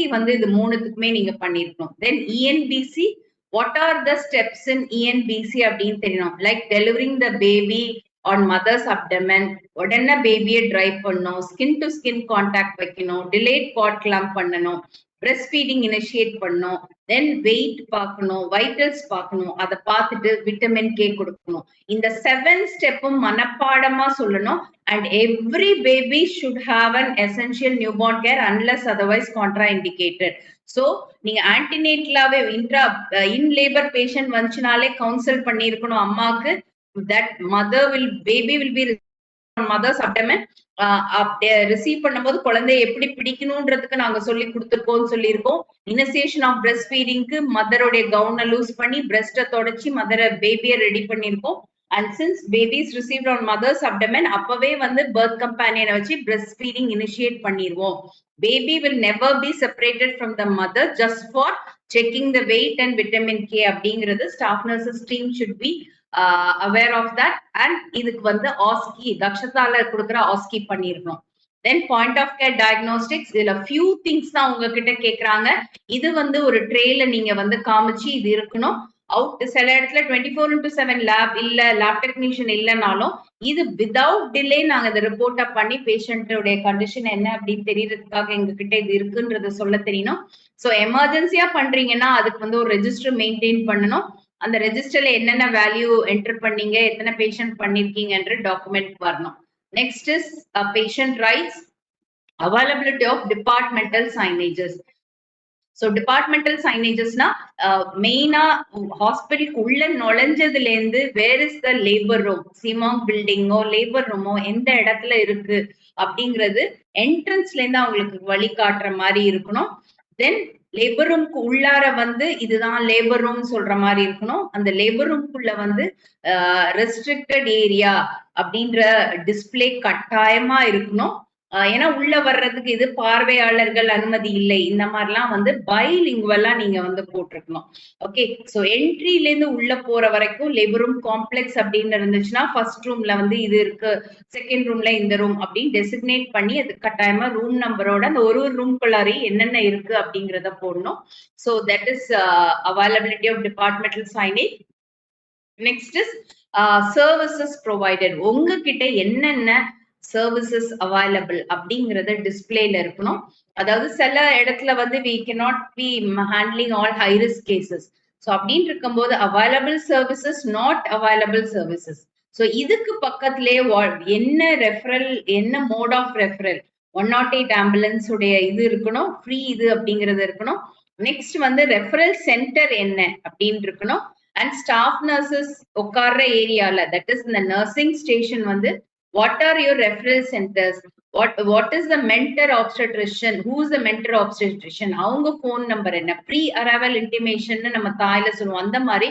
OSCE வந்து இது மூணுத்துக்குமே நீங்க பண்ணிருக்கணும். தென் ENBC, what are the steps in ENBC அப்படின்னு தெரியணும். Like delivering the baby on mother's abdomen, உடனே பேபியை ட்ரை பண்ணணும், ஸ்கின் டு ஸ்கின் கான்டாக்ட் வைக்கணும், டிலேட் காட் கிளாம்ப் பண்ணணும், பிரஸ்ட் ஃபீடிங் இனிஷியேட் பண்ணணும், தென் வெயிட் பார்க்கணும், வைட்டல்ஸ் பார்க்கணும், அதை பார்த்துட்டு விட்டமின் கே கொடுக்கணும். இந்த 7 ஸ்டெப்பும் மனப்பாடமா சொல்லணும். And every baby should have an essential newborn care unless otherwise contraindicated. So நீங்க ஆன்டினேட்டலாவே இன் லேபர் பேஷண்ட் வந்துச்சுனாலே கவுன்சில் பண்ணியிருக்கணும் அம்மாவுக்கு. That baby will be mother's abdomen. Receive பண்ணும்போது குழந்தைய எப்படி பிடிக்கணும்ன்றதுக்கு நாங்க சொல்லி கொடுத்துருக்கோம் சொல்லியிருக்கோம். இனிஷியேஷன் ஆஃப் பிரஸ்ட் ஃபீடிங்க்கு மதருடைய கவுனை லூஸ் பண்ணி பிரஸ்ட தொடச்சி பேபியை ரெடி பண்ணியிருக்கோம். And since babies received on mother's abdomen, அப்பவே வந்து பர்த் கம்பேனியனை வச்சு பிரஸ்ட் ஃபீடிங் இனிஷியேட் பண்ணிடுவோம். Baby will never be separated from the mother just for checking the weight and vitamin K அப்படிங்கிறது staff nurses team should be aware of that. And இதுக்கு வந்து OSCE தக்ஷதால கொடுக்குற OSCE பண்ணிருக்கணும். தென் point of care diagnostics, இதுல few things தான் உங்ககிட்ட கேக்குறாங்க. இது வந்து ஒரு ட்ரேல நீங்க வந்து காமிச்சு இது இருக்கணும். அவுட் சில இடத்துல 24/7 லேப் இல்ல, லேப் டெக்னீஷியன் இல்லைனாலும் இது விதவுட் டிலே நாங்க இந்த ரிப்போர்ட்டை பண்ணி பேஷண்டோடைய கண்டிஷன் என்ன அப்படின்னு தெரியறதுக்காக எங்க கிட்ட இது இருக்குன்றத சொல்ல தெரியணும். ஸோ எமர்ஜென்சியா பண்றீங்கன்னா அதுக்கு வந்து ஒரு ரெஜிஸ்டர் மெயின்டைன் பண்ணணும். அந்த ரெஜிஸ்டர்ல என்னென்ன வேல்யூ என்டர் பண்ணீங்க, எத்தனை பேஷண்ட் பண்ணிருக்கீங்கன்ற டாக்குமெண்ட் வரணும். Next is patient rights, availability of departmental signages. So departmental சைனேஜஸ்னா மெயினா ஹாஸ்பிட்டலுக்கு உள்ள நுழைஞ்சதுல இருந்து where is the labour room, சிமாங் பில்டிங்கோ லேபர் ரூமோ எந்த இடத்துல இருக்கு அப்படிங்கிறது என்ட்ரன்ஸ்ல இருந்து அவங்களுக்கு வழி காட்டுற மாதிரி இருக்கணும். தென் லேபர் ரூம்க்கு உள்ளார வந்து இதுதான் லேபர் ரூம் சொல்ற மாதிரி இருக்கணும். அந்த லேபர் ரூம்குள்ள வந்து ரெஸ்ட்ரிக்டட் ஏரியா அப்படின்ற டிஸ்பிளே கட்டாயமா இருக்கணும். ஏன்னா உள்ள வர்றதுக்கு இது பார்வையாளர்கள் அனுமதி இல்லை, இந்த மாதிரிலாம் வந்து பைலிங்குவலா நீங்க வந்து போட்டிருக்கணும். ஓகே, ஸோ என்ட்ரில இருந்து உள்ள போற வரைக்கும் லேபர் ரூம் காம்ப்ளெக்ஸ் அப்படின்னு இருந்துச்சுன்னா ஃபர்ஸ்ட் ரூம்ல வந்து இது இருக்கு, செகண்ட் ரூம்ல இந்த ரூம் அப்படின்னு டெசிக்னேட் பண்ணி அது கட்டாயமா ரூம் நம்பரோட அந்த ஒரு ரூம்குள்ளாரே என்னென்ன இருக்கு அப்படிங்கிறத போடணும். So that is availability of departmental signage. Next is services provided. உங்ககிட்ட என்னென்ன சர்வீசஸ் அவைலபிள் அப்படிங்கறத டிஸ்பிளேல இருக்கணும். அதாவது சில இடத்துல வந்து we cannot be handling all high risk cases. So அப்படின்னு இருக்கும்போது available services, not available services. So இதுக்கு பக்கத்திலே என்ன ரெஃபரல், என்ன மோட் ஆஃப் ரெஃபரல், 108 ஆம்புலன்ஸ் உடைய இது இருக்கணும், ஃப்ரீ இது அப்படிங்கிறது இருக்கணும். நெக்ஸ்ட் வந்து ரெஃபரல் சென்டர் என்ன அப்படின்னு இருக்கணும். அண்ட் ஸ்டாஃப் நர்சஸ் உட்கார்ற ஏரியால, தட் இஸ் இந்த நர்சிங் ஸ்டேஷன் வந்து what are your referral centers, what is the mentor obstetrician, who is the mentor obstetrician, அவங்க phone number என்ன, pre arrival intimation நம்ம தாயில சொல்லுவோம், அந்த மாதிரி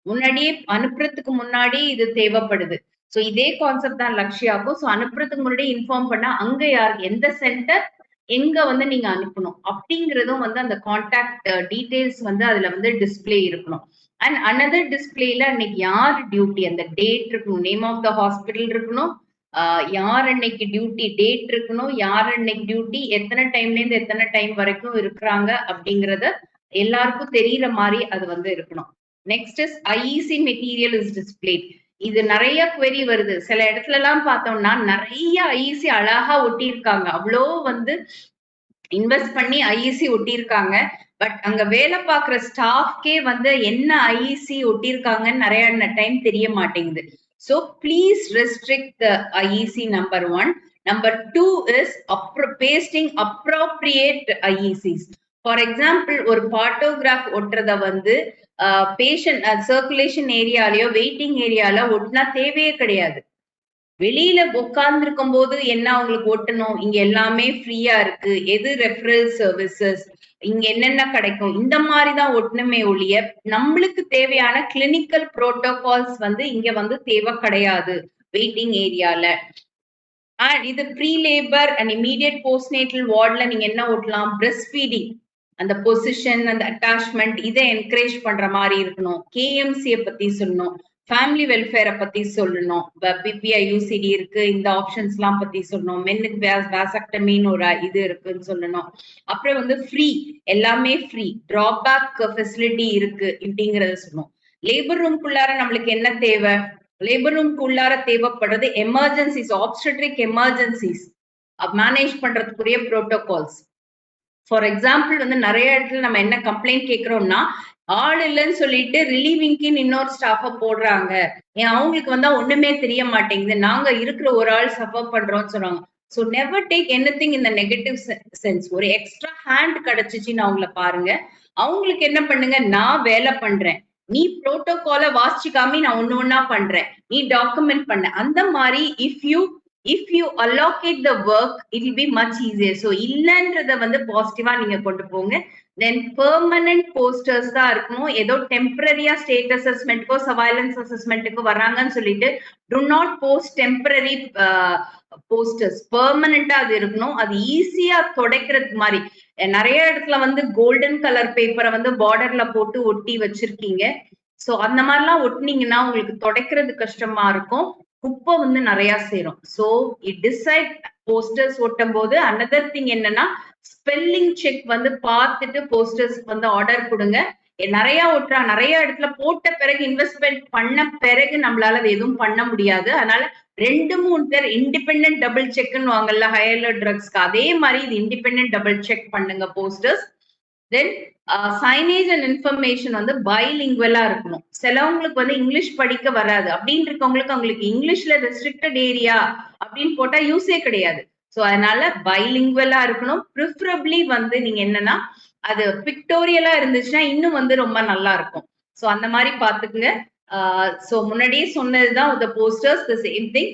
முன்னாடியே அனுப்புறதுக்கு முன்னாடி இது தேவைப்படுது. ஸோ இதே கான்செப்ட் தான் லக்ஷ்யாக்கும். ஸோ அனுப்புறதுக்கு முன்னாடி இன்ஃபார்ம் பண்ணா அங்க யார், எந்த சென்டர் எங்க வந்து நீங்க அனுப்பணும் அப்படிங்கிறதும் வந்து அந்த கான்டாக்ட் டீடைல்ஸ் வந்து அதுல வந்து டிஸ்பிளே இருக்கணும். அண்ட் அனதர் டிஸ்பிளேல அன்னைக்கு யார் டியூட்டி, அந்த டேட் இருக்கணும், நேம் ஆஃப் த ஹாஸ்பிட்டல் இருக்கணும், யார் அன்னைக்கு டியூட்டி டேட் இருக்கணும், யார் அன்னைக்கு டியூட்டி எத்தனை டைம்ல இருந்து எத்தனை டைம் வரைக்கும் இருக்கிறாங்க அப்படிங்கறத எல்லாருக்கும் தெரியற மாதிரி அது வந்து இருக்கணும். Next is IEC material is displayed. இது நிறைய query வருது. சில இடத்துல எல்லாம் பார்த்தோம்னா நிறைய ஐஇசி அழகா ஒட்டியிருக்காங்க, அவ்வளோ வந்து இன்வெஸ்ட் பண்ணி ஐஇசி ஒட்டியிருக்காங்க. பட் அங்க வேலை பார்க்குற ஸ்டாஃப்கே வந்து என்ன ஐஇசி ஒட்டியிருக்காங்கன்னு நிறைய டைம் தெரிய மாட்டேங்குது. So please restrict the IEC, number 1. Number 2 is pasting appropriate IECs. For example, ஒரு பார்ட்டோகிராஃப் ஒட்டுறத வந்து பேஷண்ட் சர்க்குலேஷன் ஏரியாலயோ வெயிட்டிங் ஏரியால ஒட்டினா தேவையே கிடையாது. வெளியில உட்கார்ந்து இருக்கும் போது என்ன அவங்களுக்கு ஒட்டணும், இங்க எல்லாமே ஃப்ரீயா இருக்கு, எது ரெஃபரல் சர்வீசஸ், இங்க என்னென்ன கிடைக்கும், இந்த மாதிரிதான் ஒட்டணுமே ஒழிய நம்மளுக்கு தேவையான கிளினிக்கல் புரோட்டோகால்ஸ் வந்து இங்க வந்து தேவை கிடையாது வெயிட்டிங் ஏரியால. இது pre labour and immediate postnatal வார்ட்ல நீங்க என்ன ஒட்டலாம், பிரஸ்ட் ஃபீடிங் அந்த பொசிஷன், அந்த அட்டாச்மெண்ட், இதை என்கரேஜ் பண்ற மாதிரி இருக்கணும். கேஎம்சியை பத்தி சொல்லணும். ஃபேமிலி வெல்ஃபேரை பத்தி சொல்லணும். பிபிஐ யூசிடி இருக்கு, இந்த ஆப்ஷன்ஸ் எல்லாம் பத்தி சொல்லணும். மென்னுக்கு வேசக்டமின்னு ஒரு இது இருக்குன்னு சொல்லணும். அப்புறம் வந்து ஃப்ரீ, எல்லாமே ஃப்ரீ, டிராபேக் ஃபெசிலிட்டி இருக்கு இப்படிங்கறத சொல்லணும். லேபர் ரூம்குள்ளார நம்மளுக்கு என்ன தேவை? லேபர் ரூம்குள்ளார தேவைப்படுறது எமர்ஜென்சிஸ், ஆப்ஸ்டட்ரிக் எமர்ஜென்சிஸ் மேனேஜ் பண்றதுக்குரிய புரோட்டோகால்ஸ். ஃபார் எக்ஸாம்பிள் வந்து நிறைய இடத்துல நம்ம என்ன கம்ப்ளைண்ட் கேட்கிறோம்னா, ஆள் இல்லைன்னு சொல்லிட்டு ரிலீவிங்க்குன்னு இன்னொரு ஸ்டாஃப போடுறாங்க, அவங்களுக்கு வந்தா ஒண்ணுமே தெரிய மாட்டேங்குது, நாங்க இருக்கிற ஒரு ஆள் சஃபர் பண்றோம்னு சொல்றாங்க. So never take anything in the negative sense. ஒரு எக்ஸ்ட்ரா ஹேண்ட் கிடைச்சிச்சுன்னு அவங்கள பாருங்க. அவங்களுக்கு என்ன பண்ணுங்க, நான் வேலை பண்றேன், நீ புரோட்டோகால வாசிச்சுக்காம நான் ஒண்ணு பண்றேன், நீ டாக்குமெண்ட் பண்ண, அந்த மாதிரி if you allocate the work, it will be much easier. So இல்லன்றத வந்து பாசிட்டிவா நீங்க கொண்டு போங்க. தென் பெர்மனன்ட் போஸ்டர்ஸ் தான் இருக்கணும். ஏதோ டெம்பரரியா ஸ்டேட் அசஸ்மெண்ட்க்கோ சர்வைலன்ஸ் அசஸ்மெண்ட்டுக்கோ வர்றாங்கன்னு சொல்லிட்டு do not post temporary posters. பெர்மனண்டா அது இருக்கணும். அது ஈஸியா துடைக்கிறது மாதிரி. நிறைய இடத்துல வந்து கோல்டன் கலர் பேப்பரை வந்து பார்டர்ல போட்டு ஒட்டி வச்சிருக்கீங்க. சோ அந்த மாதிரிலாம் ஒட்டினீங்கன்னா உங்களுக்கு துடைக்கிறது கஷ்டமா இருக்கும், குப்பை வந்து நிறைய சேரும். சோ டிசைட் போஸ்டர்ஸ் ஒட்டும் போது அனதர் திங் என்னன்னா, ஸ்பெல்லிங் செக் வந்து பார்த்துட்டு போஸ்டர்ஸ் வந்து ஆர்டர் கொடுங்க. நிறைய ஒட்டுறா, நிறைய இடத்துல போட்ட பிறகு இன்வெஸ்ட்மெண்ட் பண்ண பிறகு நம்மளால அது எதுவும் பண்ண முடியாது. அதனால 2-3 பேர் இண்டிபெண்டன்ட் டபுள் செக்னு வாங்கல ஹையர் ட்ரக்ஸ்க்கு, அதே மாதிரி இது இண்டிபெண்டன்ட் டபுள் செக் பண்ணுங்க posters. Then signage and information வந்து பைலிங்குவலா இருக்கணும். சிலவங்களுக்கு வந்து இங்கிலீஷ் படிக்க வராது அப்படின்னு இருக்கவங்களுக்கு அவங்களுக்கு இங்கிலீஷ்ல ரெஸ்ட்ரிக்டட் ஏரியா அப்படின்னு போட்டா யூஸே கிடையாது. சோ அதனால பைலிங்குவலா இருக்கணும். ப்ரிஃபரபிளி வந்து நீங்க என்னன்னா, அது பிக்டோரியலா இருந்துச்சுன்னா இன்னும் வந்து ரொம்ப நல்லா இருக்கும். சோ அந்த மாதிரி பாத்துக்குங்க. சோ முன்னாடியே சொன்னதுதான் the posters, the same thing.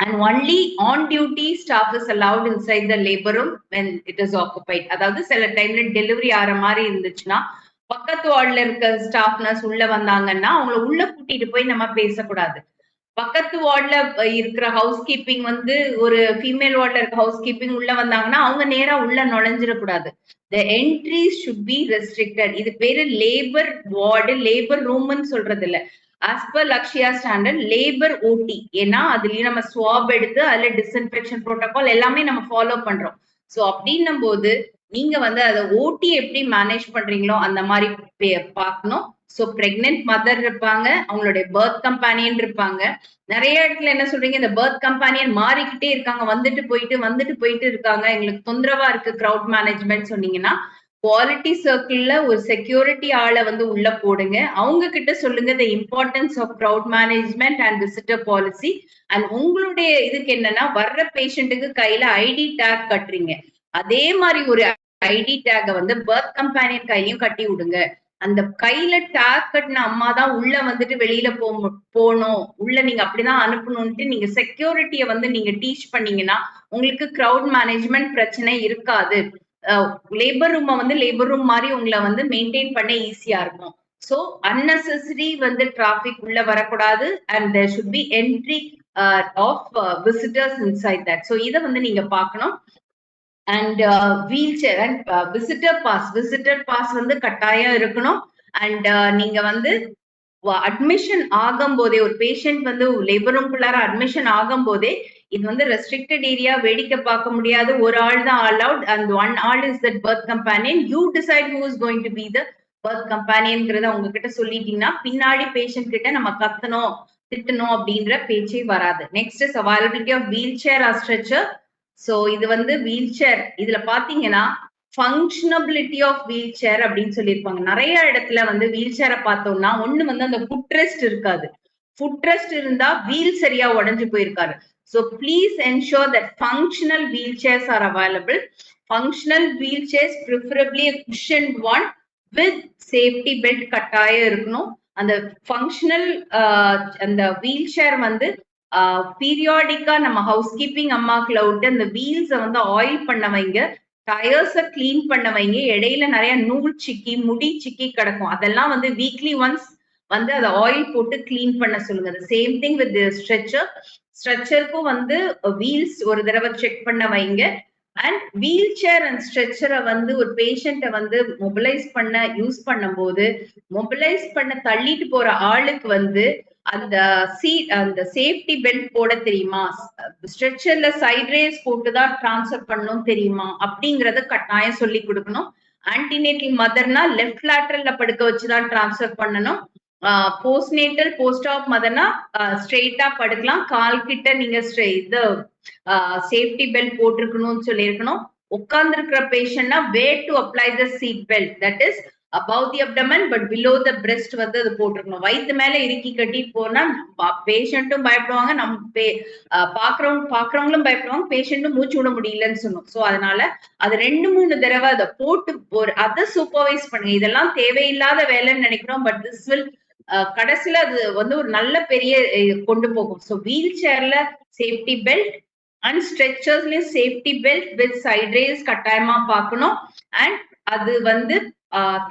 And only on duty staff is allowed inside the labor room when it is occupied. அதாவது சில டைம்ல டெலிவரி ஆற மாதிரி இருந்துச்சுன்னா, பக்கத்து வார்டுல இருக்க ஸ்டாஃப் நர்ஸ் உள்ள வந்தாங்கன்னா அவங்கள உள்ள கூட்டிட்டு போய் நம்ம பேசக்கூடாது. பக்கத்து வார்டுல இருக்கிற ஹவுஸ் கீப்பிங் வந்து ஒரு ஃபீமேல் வார்டுல இருக்க ஹவுஸ் கீப்பிங் உள்ள வந்தாங்கன்னா அவங்க நேரா உள்ள நுழைஞ்சிடக்கூடாது. The entries should be restricted. இது பேரு லேபர் வார்டு, லேபர் ரூம்னு சொல்றது இல்ல. as per LaQshya standard labour ஓடி. ஏன்னா அதுலயும் நம்ம ஸ்வாப் எடுத்து அதுல டிஸ்இன்ஃபெக்ஷன் புரோட்டோகால் எல்லாமே நம்ம ஃபாலோ பண்றோம். சோ அப்படின்னும் போது நீங்க வந்து அதை ஓடி எப்படி மேனேஜ் பண்றீங்களோ அந்த மாதிரி பார்க்கணும். சோ பிரெக்னென்ட் மதர் இருப்பாங்க, அவங்களுடைய பர்த் கம்பானியன் இருப்பாங்க. நிறைய இடத்துல என்ன சொல்றீங்க, இந்த பர்த் கம்பானியன் மாறிக்கிட்டே இருக்காங்க, வந்துட்டு போயிட்டு இருக்காங்க, எங்களுக்கு தொந்தரவா இருக்கு கிரவுட் மேனேஜ்மெண்ட் சொன்னீங்கன்னா, குவாலிட்டி சர்க்கிள்ல ஒரு செக்யூரிட்டி ஆளை வந்து உள்ள போடுங்க. அவங்க கிட்ட சொல்லுங்க the importance of crowd management and visitor policy. and உங்களுடைய இதுக்கு என்னன்னா, வர்ற பேஷண்ட்டுக்கு கையில ஐடி டேக் கட்டுறீங்க, அதே மாதிரி ஒரு ஐடி டேக வந்து பர்த் கம்பானியன் கையிலையும் கட்டி விடுங்க. அந்த கையில டேக் கட்டின அம்மா தான் உள்ள வந்துட்டு வெளியில போகணும், உள்ள நீங்க அப்படிதான் அனுப்பணும்ட்டு நீங்க செக்யூரிட்டியை வந்து நீங்க டீச் பண்ணீங்கன்னா உங்களுக்கு கிரவுட் மேனேஜ்மெண்ட் பிரச்சனை இருக்காது. லேபர் ரூம் வந்து லேபர் ரூம் மாதிரி உங்களை வந்து மெயின்டைன் பண்ண ஈஸியா இருக்கும். சோ unnecessary வந்து டிராபிக் உள்ள வரக்கூடாது. and there should be entry of visitors inside that. so இத வந்து நீங்க பார்க்கணும். and wheelchair and visitor pass வந்து கட்டாயம் இருக்கணும். and நீங்க வந்து அட்மிஷன் ஆகும் போதே, ஒரு பேஷண்ட் வந்து லேபர் ரூம்குள்ளார அட்மிஷன் ஆகும் போதே, இது வந்து ரெஸ்ட்ரிக்டட் ஏரியா, வேடிக்கை பார்க்க முடியாது, ஒரு ஆள் தான் அலவுட், and one ஆள் is that birth companion. You decide who is going to be the birth companionங்கிறத உங்ககிட்ட சொல்லிட்டீங்கன்னா பின்னாடி பேஷண்ட் கிட்ட நம்ம கத்தணும் திட்டணும் அப்படின்ற பேச்சே வராது. Next is availability of wheel chair or stretcher. So இது வந்து வீல் சேர், இதுல பாத்தீங்கன்னா ஃபங்க்ஷனபிலிட்டி ஆஃப் வீல் சேர் அப்படின்னு சொல்லியிருப்பாங்க. நிறைய இடத்துல வந்து வீல் சேரை பார்த்தோம்னா ஒண்ணு வந்து அந்த ஃபுட் ரெஸ்ட் இருக்காது, ஃபுட் ரெஸ்ட் இருந்தா வீல் சரியா உடஞ்சு போயிருக்காரு. So please ensure that functional wheelchairs are available. Functional wheelchairs, preferably a cushioned one with safety belt கட்டாயம் இருக்கணும். அந்த ஃபங்க்ஷனல் அந்த வீல் சேர் வந்து பீரியாடிக்கா நம்ம ஹவுஸ் கீப்பிங் அம்மாக்களை விட்டு அந்த வீல்ஸை வந்து ஆயில் பண்ண வைங்க, டயர்ஸை கிளீன் பண்ண வைங்க. இடையில நிறைய நூல் சிக்கி முடி சிக்கி கிடக்கும், அதெல்லாம் வந்து வீக்லி ஒன்ஸ் வந்து அதை ஆயில் போட்டு கிளீன் பண்ண சொல்லுங்க. சேம் திங் வித் ஸ்ட்ரெச்சருக்கும் வந்து வீல்ஸ் ஒரு தடவை செக் பண்ண வைங்க. அண்ட் வீல் சேர் அண்ட் ஸ்ட்ரெச்சரை வந்து ஒரு பேஷண்ட்டை வந்து மொபிலைஸ் பண்ண யூஸ் பண்ணும் போது மொபிலைஸ் பண்ண தள்ளிட்டு போற ஆளுக்கு வந்து அந்த சீட் அந்த சேஃப்டி பெல்ட் போட தெரியுமா, ஸ்ட்ரெச்சர்ல சைட் ரேஸ் போட்டு தான் டிரான்ஸ்ஃபர் பண்ணணும் தெரியுமா அப்படிங்கறத கட்டாயம் சொல்லி கொடுக்கணும். ஆன்டினேட்டல் மதர்னா லெஃப்ட் லேட்டரல்ல படுக்க வச்சுதான் டிரான்ஸ்ஃபர் பண்ணணும். போஸ்ட்நேட்டல் போஸ்ட் ஆப் மதர்னா ஸ்ட்ரெயிட்டா படுக்கலாம், கால் கிட்ட நீங்க இது சேஃப்டி பெல்ட் போட்டிருக்கணும்னு சொல்லியிருக்கணும். உட்கார்ந்து இருக்கிற பேஷண்ட்னா where to apply the seat belt, that is above the abdomen but below the breast வந்து அது போட்டிருக்கணும். வயிற்று மேல இறுக்கி கட்டி போனா பேஷண்ட்டும் பயப்படுவாங்க, நம்ம பாக்குறவங்களும் பயப்படுவாங்க, பேஷண்ட்டும் மூச்சு விட முடியலன்னு சொன்னோம். சோ அதனால அது 2-3 தடவை அதை போட்டு அதை சூப்பர்வைஸ் பண்ணுங்க. இதெல்லாம் தேவையில்லாத வேலைன்னு நினைக்கிறோம், பட் திஸ் வில் கடைசியில அது வந்து ஒரு நல்ல பெரிய கொண்டு போகும். ஸோ வீல் சேர்ல சேஃப்டி பெல்ட் அண்ட் ஸ்ட்ரெச்சர்ஸ்லயும் safety belt with side rails கட்டாயமா பார்க்கணும். அண்ட் அது வந்து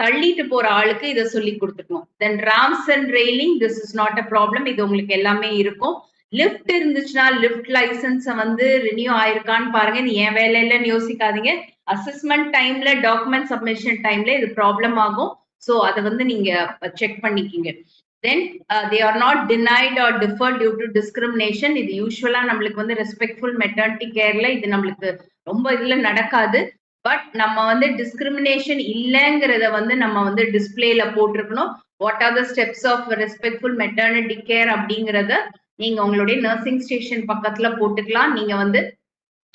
தள்ளிட்டு போற ஆளுக்கு இதை சொல்லி கொடுத்துக்கணும். Then ramps and railing, this is not a problem, இது உங்களுக்கு எல்லாமே இருக்கும். லிஃப்ட் இருந்துச்சுன்னா லிஃப்ட் லைசன்ஸை வந்து ரினியூ ஆயிருக்கான்னு பாருங்க. இது என் வேலை இல்லைன்னு யோசிக்காதீங்க. அசஸ்மெண்ட் டைம்ல டாக்குமெண்ட் சப்மிஷன் டைம்ல இது ப்ராப்ளம் ஆகும். ஸோ அதை வந்து நீங்க செக் பண்ணிக்கிங்க. Then they are not denied or deferred due to discrimination. இது யூஸ்வலா நம்மளுக்கு வந்து ரெஸ்பெக்ட்ஃபுல் மெட்டர்னிட்டி கேர்ல இது நம்மளுக்கு ரொம்ப இதுல நடக்காது. பட் நம்ம வந்து டிஸ்கிரிமினேஷன் இல்லைங்கிறத வந்து நம்ம வந்து டிஸ்பிளேல போட்டிருக்கணும். What are the steps of respectful maternity care அப்படிங்கிறத நீங்க உங்களுடைய நர்சிங் ஸ்டேஷன் பக்கத்துல போட்டுக்கலாம். நீங்க வந்து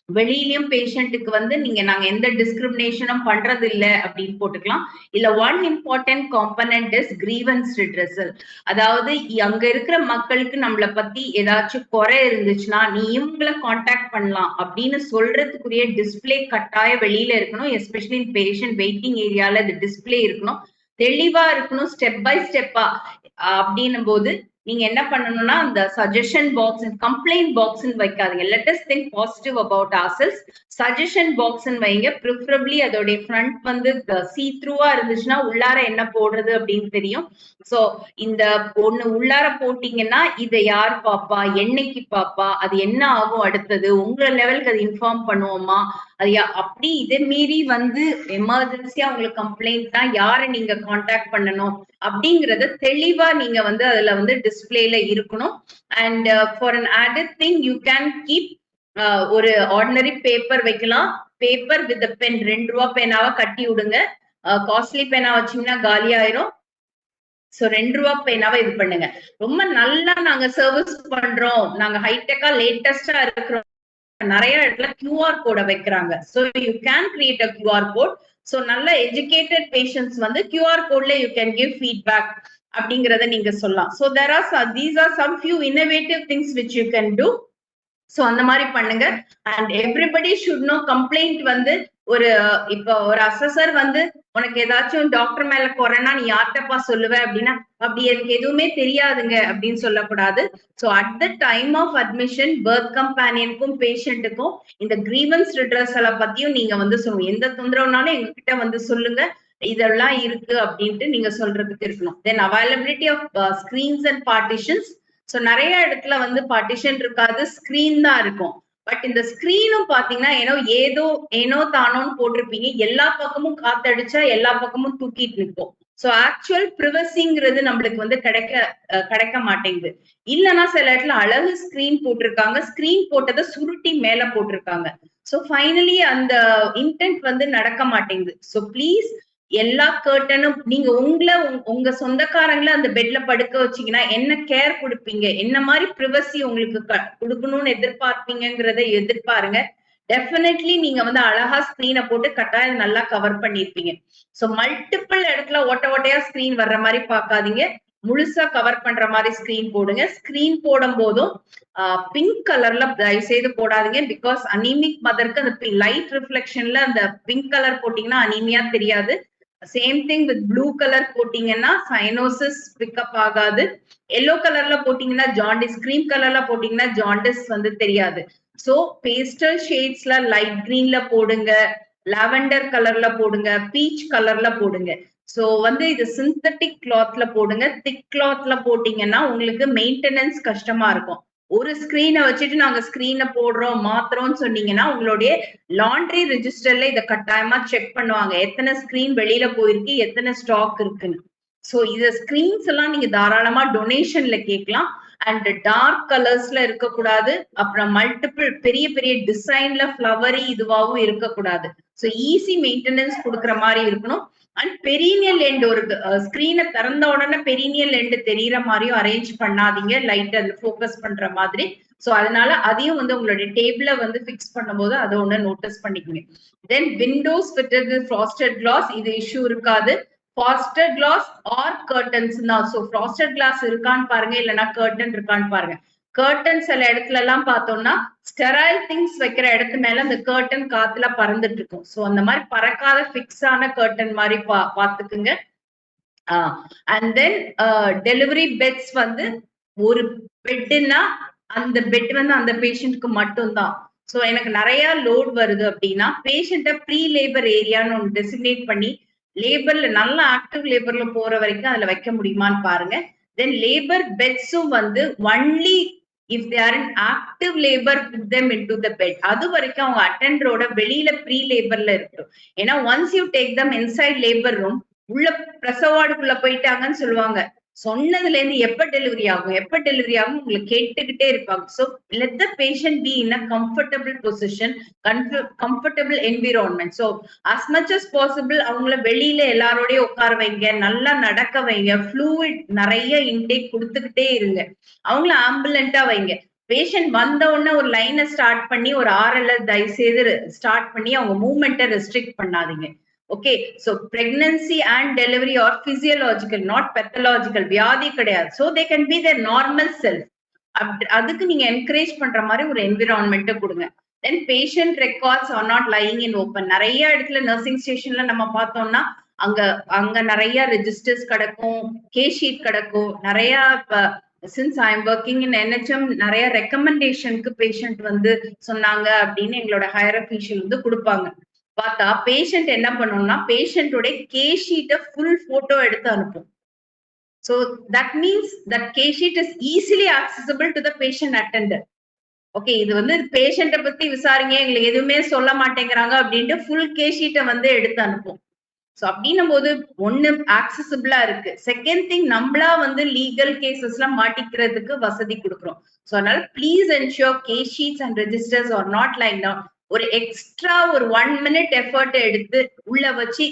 வெளியிலயும் பேஷண்ட்டுக்கு வந்து நாங்க எந்த டிஸ்கிரிமினேஷனும் பண்றது இல்லை அப்படின்னு போட்டுக்கலாம். இல்ல one important component is grievance redressal. அதாவது அங்க இருக்கிற மக்களுக்கு நம்மளை பத்தி ஏதாச்சும் குறை இருந்துச்சுன்னா நீ இவங்களை கான்டாக்ட் பண்ணலாம் அப்படின்னு சொல்றதுக்குரிய டிஸ்பிளே கட்டாயம் வெளியில இருக்கணும். எஸ்பெஷலி பேஷண்ட் வெயிட்டிங் ஏரியால இது டிஸ்பிளே இருக்கணும், தெளிவா இருக்கணும், ஸ்டெப் பை ஸ்டெப்பா. அப்படின்னும் போது நீங்க என்ன பண்ணணும்னா அந்த சஜஷன் பாக்ஸ் கம்ப்ளைண்ட் பாக்ஸ் வைக்காதீங்க. Let us think positive about ourselves. Suggestion box வைங்க. ப்ரிஃபரபிளி அதோடைய ஃப்ரண்ட் வந்து சீ த்ரூவா இருந்துச்சுன்னா உள்ளார என்ன போடுறது அப்படின்னு தெரியும். சோ இந்த ஒண்ணு உள்ளார போட்டீங்கன்னா இதை யார் பாப்பா, என்னைக்கு பாப்பா, அது என்ன ஆகும் அடுத்தது, உங்க லெவலுக்கு அது இன்ஃபார்ம் பண்ணுவோமா, அது அப்படி இதை மீறி வந்து எமர்ஜென்சியா உங்களுக்கு கம்ப்ளைண்ட்னா யாரை நீங்க கான்டாக்ட் பண்ணணும் அப்படிங்கறத தெளிவா நீங்க வந்து அதுல வந்து டிஸ்பிளேல இருக்கணும். And for an added thing you can keep ஒரு ஆர்டினரி பேப்பர் வைக்கலாம். பேப்பர் வித் பென், 2 ரூபா பேனாவை கட்டி விடுங்க. காஸ்ட்லி பேனா வச்சீங்கன்னா காலி ஆயிரும். சோ 2 ரூபா பேனாவை இது பண்ணுங்க. ரொம்ப நல்லா நாங்க சர்வீஸ் பண்றோம், நாங்க ஹைடெக்கா லேட்டஸ்டா இருக்கிறோம், நிறைய இடத்துல QR கோட வைக்கிறாங்க. So you can create a QR code. So நல்ல எஜுகேட்டட் பேஷண்ட்ஸ் வந்து QR கோட்ல யூ கேன் கிவ் ஃபீட்பேக் அப்படிங்கறத நீங்க சொல்லலாம். So these are some few innovative things which you can do. So அந்த மாதிரி பண்ணுங்க. And everybody should know complaint வந்து இப்ப ஒரு அசஸர் வந்து உனக்கு ஏதாச்சும் டாக்டர் மேல குறைனா நீ யார்கிட்டப்பா சொல்லுவ அப்படின்னா அப்படி எனக்கு எதுவுமே தெரியாதுங்க அப்படின்னு சொல்லக்கூடாது. So at the time of admission birth கம்பேனியனுக்கும் பேஷண்ட்டுக்கும் இந்த கிரீவன்ஸ் ரிட்ரஸலை பத்தியும் நீங்க வந்து சொல்லுங்க. எந்த தொந்தரவுனாலும் எங்ககிட்ட வந்து சொல்லுங்க, இதெல்லாம் இருக்கு அப்படின்ட்டு நீங்க சொல்றதுக்கு இருக்கணும். Then availability of screens and partitions. So நிறைய இடத்துல வந்து பார்ட்டிஷன் இருக்காது, ஸ்கிரீன் தான் இருக்கும். பட் இந்த ஸ்கிரீனும் பாத்தீங்கன்னா ஏனோ தானோன்னு போட்டிருப்பீங்க, எல்லா பக்கமும் காத்தடிச்சா எல்லா பக்கமும் தூக்கிட்டு நிற்போம். சோ ஆக்சுவல் பிரிவசிங்கிறது நம்மளுக்கு வந்து கிடைக்க மாட்டேங்குது. இல்லைன்னா சில இடத்துல அழகு ஸ்கிரீன் போட்டிருக்காங்க, ஸ்கிரீன் போட்டதை சுருட்டி மேல போட்டிருக்காங்க. சோ ஃபைனலி அந்த இன்டென்ட் வந்து நடக்க மாட்டேங்குது. சோ ப்ளீஸ் எல்லா கர்ட்டனும் நீங்க உங்க சொந்தக்காரங்களை அந்த பெட்ல படுக்க வச்சீங்கன்னா என்ன கேர் கொடுப்பீங்க, என்ன மாதிரி பிரிவசி உங்களுக்கு கொடுக்கணும்னு எதிர்பார்ப்பீங்கிறத எதிர்பாருங்க. டெஃபினெட்லி நீங்க வந்து அழகா ஸ்கிரீனை போட்டு கட்டாயம் நல்லா கவர் பண்ணிருப்பீங்க. சோ மல்டிபிள் இடத்துல ஓட்டையா ஸ்கிரீன் வர்ற மாதிரி பாக்காதீங்க, முழுசா கவர் பண்ற மாதிரி ஸ்கிரீன் போடுங்க. ஸ்கிரீன் போடும் போதும் பிங்க் கலர்ல தயவு செய்து போடாதீங்க. பிகாஸ் அனீமிக் மதருக்கு அந்த லைட் ரிஃப்ளெக்ஷன்ல அந்த பிங்க் கலர் போட்டீங்கன்னா அனீமியா தெரியாது. Same thing with blue colour போட்டீங்கன்னா சைனோசிஸ் பிக்கப் ஆகாது. எல்லோ கலர்ல போட்டீங்கன்னா ஜாண்டிஸ், கிரீம் கலர்ல போட்டீங்கன்னா ஜாண்டிஸ் வந்து தெரியாது. சோ பேஸ்டல் ஷேட்ஸ்ல லைட் கிரீன்ல போடுங்க, லாவெண்டர் கலர்ல போடுங்க, பீச் கலர்ல போடுங்க. சோ வந்து இது சிந்தட்டிக் கிளாத்ல போடுங்க. திக் கிளாத்ல போட்டீங்கன்னா உங்களுக்கு மெயின்டெனன்ஸ் கஷ்டமா இருக்கும். ஒரு ஸ்கிரீனை வச்சுட்டு நாங்க ஸ்கிரீனை போடுறோம் மாத்துறோம்னு சொன்னீங்கன்னா உங்களுடைய லாண்ட்ரி ரெஜிஸ்டர்ல இதை கட்டாயமா செக் பண்ணுவாங்க, எத்தனை ஸ்கிரீன் வெளியில போயிருக்கு, எத்தனை ஸ்டாக் இருக்குன்னு. சோ இத ஸ்கிரீன்ஸ் எல்லாம் நீங்க தாராளமா டொனேஷன்ல கேட்கலாம். அண்ட் டார்க் கலர்ஸ்ல இருக்கக்கூடாது. அப்புறம் மல்டிபிள் பெரிய பெரிய டிசைன்ல ஃபிளவரி இதுவாகவும் இருக்கக்கூடாது. சோ ஈஸி மெயின்டெனன்ஸ் கொடுக்குற மாதிரி இருக்கணும். அண்ட் பெரினியல் எண்ட் ஒரு ஸ்கிரீனை திறந்த உடனே பெரினியல் எண்ட் தெரியற மாதிரியும் அரேஞ்ச் பண்ணாதீங்க, லைட் அதுல ஃபோக்கஸ் பண்ற மாதிரி. சோ அதனால அதையும் வந்து உங்களுடைய டேபிள வந்து பிக்ஸ் பண்ணும்போது அதை ஒண்ணு நோட்டீஸ் பண்ணிக்கோங்க. Then windows fitted with frosted glass, இது இஷ்யூ இருக்காது. frosted glass or curtains தான். சோ frosted glass இருக்கான்னு பாருங்க, இல்லைன்னா curtain இருக்கான்னு பாருங்க. curtain சில இடத்துல எல்லாம் பார்த்தோம்னா ஸ்டெரைல் திங்ஸ் வைக்கிற இடத்து மேல அந்த curtain காத்துல பறந்துட்டு இருக்கும். சோ அந்த மாதிரி பறக்காத பிக்ஸ் ஆன curtain மாதிரி பாத்துக்குங்க. அண்ட் தென் டெலிவரி பெட்ஸ் வந்து ஒரு பெட்னா அந்த பெட் வந்து அந்த பேஷண்ட்க்கு மட்டும்தான். சோ எனக்கு நிறைய லோட் வருது அப்படின்னா பேஷண்ட்டை ப்ரீ லேபர் ஏரியான்னு ஒன்று டெசிக்னேட் பண்ணி லேபர்ல நல்ல ஆக்டிவ் லேபர்ல போற வரைக்கும் அதுல வைக்க முடியுமான்னு பாருங்க. தென் லேபர் பெட்ஸும் வந்து only if they are in active labour put them into the bed. அது வரைக்கும் அவங்க அட்டெண்டரோட வெளியில ப்ரீ லேபர்ல இருக்கட்டும். ஏன்னா once you take them inside labour room, உள்ள பிரசவார்டுக்குள்ள போயிட்டாங்கன்னு சொல்லுவாங்க. சொன்னதுல இருந்து எப்ப டெலிவரி ஆகும் உங்களுக்கு கேட்டுக்கிட்டே இருப்பாங்க. So let the patient be in a comfortable position, comfortable environment. So as much as possible அவங்கள வெளியில எல்லாரோடய உட்கார வைங்க, நல்லா நடக்க வைங்க, ஃப்ளூயிட் நிறைய இன்டேக் கொடுத்துக்கிட்டே இருங்க, அவங்கள ஆம்புலண்டா வைங்க. பேஷண்ட் வந்த உடனே ஒரு லைனை ஸ்டார்ட் பண்ணி ஒரு RLS தயவு செய்து ஸ்டார்ட் பண்ணி அவங்க மூவ்மெண்ட்டை ரெஸ்ட்ரிக்ட் பண்ணாதீங்க. Okay, so pregnancy and delivery are physiological, not pathological. வியாதி கிடையாது. So they can be their normal self. அதுக்கு நீங்க என்கரேஜ் பண்ற மாதிரி ஒரு என்விரான்மெண்ட் கொடுங்க. Then patient records are not lying in open. நிறைய இடத்துல நர்சிங் ஸ்டேஷன்ல நம்ம பார்த்தோம்னா அங்க நிறைய ரெஜிஸ்டர்ஸ் கிடக்கும், கேஸ் ஷீட் கிடக்கும். நிறைய since I am working in NHM நிறைய ரெக்கமெண்டேஷனுக்கு பேஷண்ட் வந்து சொன்னாங்க அப்படின்னு எங்களோட ஹையர் அஃபீஷியல் வந்து கொடுப்பாங்க. பார்த்தா பேஷண்ட் என்ன பண்ணணும்னா பேஷண்டோட கேஸ் ஷீட்டை ஃபுல் போட்டோ எடுத்து அனுப்பும். So that means that case sheet is easily accessible to the patient attendant. Okay, இது வந்து பேஷண்ட்டை பத்தி விசாரிங்க, எங்களுக்கு எதுவுமே சொல்ல மாட்டேங்கிறாங்க அப்படின்ட்டு ஃபுல் கேஸ் ஷீட்டை வந்து எடுத்து அனுப்பும். ஸோ அப்படின்னும் போது ஒண்ணு ஆக்சசிபிளா இருக்கு. செகண்ட் திங், நம்மளா வந்து லீகல் கேசஸ்லாம் மாட்டிக்கிறதுக்கு வசதி கொடுக்குறோம். ஸோ அதனால please ensure case sheets and registers are not like down. ஒரு எக்ஸ்ட்ரா ஒரு 1 minute எஃபர்ட் எடுத்து உள்ள வச்சு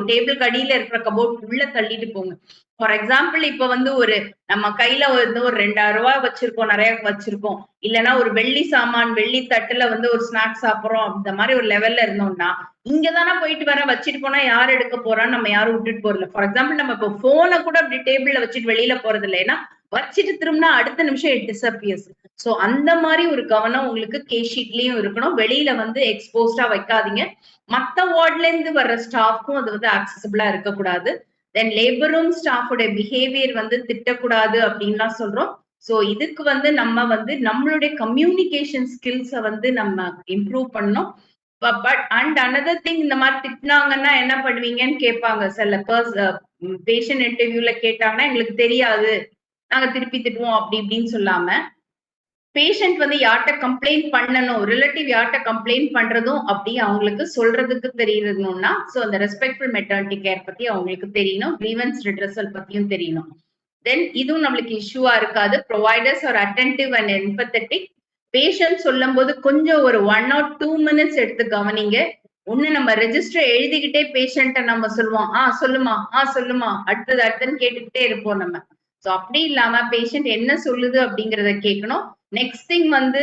டேபிளுக்கு அடியில இருக்கிற கபோர்ட் உள்ள தள்ளிட்டு போங்க. ஃபார் எக்ஸாம்பிள் இப்ப வந்து ஒரு நம்ம கையில வந்து ஒரு 2000 ரூபாய் வச்சிருக்கோம், நிறைய வச்சிருக்கோம், இல்லைன்னா ஒரு வெள்ளி சாமான் வெள்ளி தட்டுல வந்து ஒரு ஸ்நாக்ஸ் சாப்பிடுறோம், அந்த மாதிரி ஒரு லெவல்ல இருந்தோம்னா இங்கதானே போயிட்டு வர வச்சுட்டு போனா யார் எடுக்க போறான்னு நம்ம யாரும் விட்டுட்டு போறதில்ல. ஃபார் எக்ஸாம்பிள் நம்ம இப்போ போனை கூட அப்படி டேபிள்ல வச்சுட்டு வெளியில போறது இல்லை, ஏன்னா வச்சுட்டு திரும்பினா அடுத்த நிமிஷம் இட் டிஸப்பியர்ஸ். சோ அந்த மாதிரி ஒரு கவனம் உங்களுக்கு கேஸ் ஷீட்லயும் இருக்கணும். வெளியில வந்து எக்ஸ்போஸ்டா வைக்காதீங்க. மத்த வார்ட்ல இருந்து வர்ற ஸ்டாஃப்க்கும் அது வந்து ஆக்சசிபிளா இருக்கக்கூடாது. தென் லேபர் ரூம் ஸ்டாஃபோட பிஹேவியர் வந்து திட்டக்கூடாது அப்படின்லாம் சொல்றோம். சோ இதுக்கு வந்து நம்ம வந்து நம்மளுடைய கம்யூனிகேஷன் ஸ்கில்ஸை வந்து நம்ம இம்ப்ரூவ் பண்ணணும். பட் அண்ட் அனதர் திங், இந்த மாதிரி திட்டினாங்கன்னா என்ன பண்ணுவீங்கன்னு கேட்பாங்க சில பேஷண்ட் இன்டர்வியூல கேட்டாங்கன்னா எங்களுக்கு தெரியாது, நாங்க திருப்பி திட்டுவோம் அப்படி இப்படின்னு சொல்லாம பேஷண்ட் வந்து யார்கிட்ட கம்ப்ளைண்ட் பண்ணணும், ரிலேட்டிவ் யார்கிட்ட கம்ப்ளைண்ட் பண்றதும் அப்படி அவங்களுக்கு சொல்றதுக்கு தெரியணும்னா, சோ அந்த ரெஸ்பெக்ட்ஃபுல் மெட்டர்னிட்டி கேர் பத்தி அவங்களுக்கு தெரியணும், கிரீவன்ஸ் ரிட்ரஸல் பத்தியும் தெரியணும். தென் இதுவும் நம்மளுக்கு இஷ்யூவா இருக்காது. Providers are attentive and empathetic. Patient சொல்லும் போது கொஞ்சம் ஒரு 1 or 2 minutes எடுத்து கவனிங்க. ஒண்ணு நம்ம ரெஜிஸ்டர் எழுதிக்கிட்டே பேஷண்ட்டை நம்ம சொல்லுவோம், சொல்லுமா அடுத்ததுன்னு கேட்டுக்கிட்டே இருப்போம் நம்ம. சோ அப்படி இல்லாம பேஷண்ட் என்ன சொல்லுது அப்படிங்கறத கேட்கணும். நெக்ஸ்ட் திங் வந்து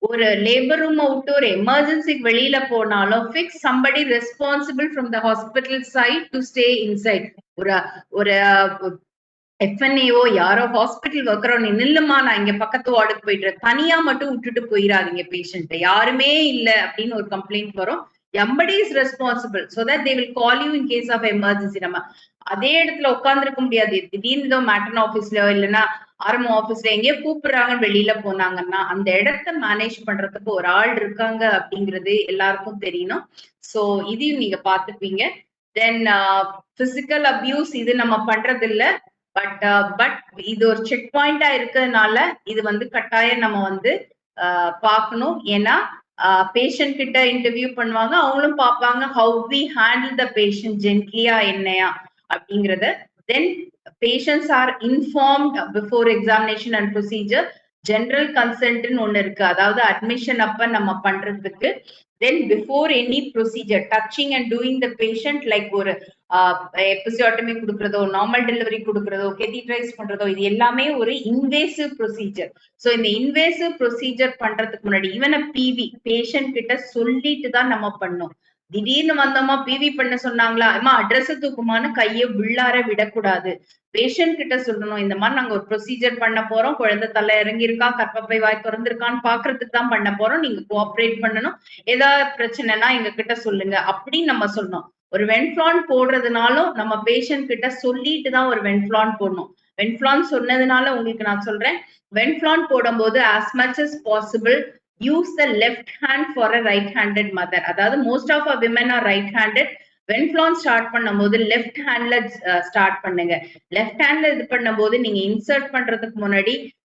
ஒரு லேபர் ரூம் விட்டு ஒரு எமர்ஜென்சிக்கு வெளியில போனாலும் fix somebody responsible from the hospital side to stay inside. ஒரு FNAO யாரோ ஹாஸ்பிட்டல் ஒர்க்கரோ நில்லுமா நான் இங்க பக்கத்து வார்டுக்கு போயிட்டு தனியா மட்டும் விட்டுட்டு போயிடாதீங்க பேஷண்ட், யாருமே இல்ல அப்படின்னு ஒரு கம்ப்ளைண்ட் வரும். Somebody is responsible so that they will call you in case of emergency. நம்ம அதே இடத்துல உட்கார்ந்துருக்க முடியாது. திடீர்னு மேட்டர்ன் ஆபீஸ்ல இல்லைன்னா RMO ஆபீஸ்ல எங்கேயோ கூப்பிடுறாங்க வெளியில போனாங்கன்னா அந்த இடத்த மேனேஜ் பண்றதுக்கு ஒரு ஆள் இருக்காங்க அப்படிங்கிறது எல்லாருக்கும் தெரியணும். சோ இதையும் நீங்க பாத்துப்பீங்க. தென் பிசிக்கல் அபியூஸ் இது நம்ம பண்றது இல்ல, பட் இது ஒரு செக் பாயிண்டா இருக்கிறதுனால இது வந்து கட்டாயம் நம்ம வந்து பார்க்கணும். ஏன்னா பேஷண்ட் கிட்ட இன்டர்வியூ பண்ணுவாங்க, அவங்களும் பார்ப்பாங்க how we handle the patient ஜென்ட்லியா என்னையா அப்படிங்கறத. Then patients are informed before examination and procedure. General consent னு ஒண்ணு இருக்கு, அதாவது அட்மிஷன் அப்ப நம்ம பண்றதுக்கு. Then before any procedure, touching and doing the patient, like ஒரு எபிசியோட்டமி கொடுக்கறதோ, நார்மல் டெலிவரி கொடுக்கறதோ, கெதிட்ரைஸ் பண்றதோ, இது எல்லாமே ஒரு இன்வேசிவ் ப்ரொசீஜர். சோ இந்த இன்வேசிவ் ப்ரொசீஜர் பண்றதுக்கு முன்னாடி ஈவன் பிவி பேஷண்ட் கிட்ட சொல்லிட்டு தான் நம்ம பண்ணோம். திடீர்னு வந்தோமா பிவி பண்ண சொன்னாங்களா, அம்மா அட்ரஸ் தூக்குமான்னு கையை உள்ளார விடக்கூடாது. பேஷண்ட் கிட்ட சொல்லணும், இந்த மாதிரி நாங்க ஒரு ப்ரொசீஜர் பண்ண போறோம், குழந்தை தலை இறங்கி இருக்கா, கர்ப்பப்பை வாய் திறந்திருக்கான்னு பாக்குறதுக்கு தான் பண்ண போறோம், நீங்க கோஆபரேட் பண்ணணும், ஏதாவது பிரச்சனைனா எங்க கிட்ட சொல்லுங்க அப்படின்னு நம்ம சொல்லணும். ஒரு வென்ஃபிளான் போடுறதுனாலும் நம்ம பேஷண்ட் கிட்ட சொல்லிட்டு தான் ஒரு வென்ஃபிளான் போடணும். வென்ஃபிளான் சொன்னதுனால உங்களுக்கு நான் சொல்றேன், வென்ஃபிளான் போடும்போது as much as possible use the left hand for a right handed mother. அதாவது most of our women are right handed. Venflon start பண்ணும்போது லெஃப்ட் ஹேண்ட்ல ஸ்டார்ட் பண்ணுங்க. லெஃப்ட் ஹேண்ட்ல இது பண்ணும்போது நீங்க இன்சர்ட் பண்றதுக்கு முன்னாடி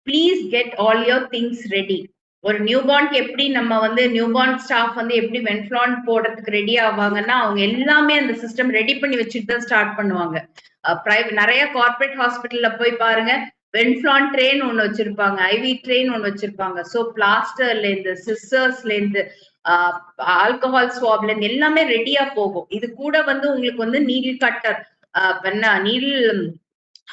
please get all your things ready. ஒரு நியூபார்னுக்கு எப்படி நம்ம வந்து நியூபார்ன் ஸ்டாஃப் வந்து எப்படி வென்ஃபிளான் போடுறதுக்கு ரெடி ஆவாங்கன்னா, அவங்க எல்லாமே அந்த சிஸ்டம் ரெடி பண்ணி வச்சுட்டு தான் ஸ்டார்ட் பண்ணுவாங்க. நிறைய கார்பரேட் ஹாஸ்பிட்டல்ல போய் பாருங்க, வென்ஃபிளான் ட்ரெயின் ஒண்ணு வச்சிருப்பாங்க, ஐவி ட்ரெயின் ஒண்ணு வச்சிருப்பாங்க. சோ பிளாஸ்டர்ல இருந்து சிஸ்டர்ஸ்ல இருந்து ஆல்கஹால் ஸ்வாப்ல இருந்து எல்லாமே ரெடியா போகும். இது கூட வந்து உங்களுக்கு வந்து needle cutter, needle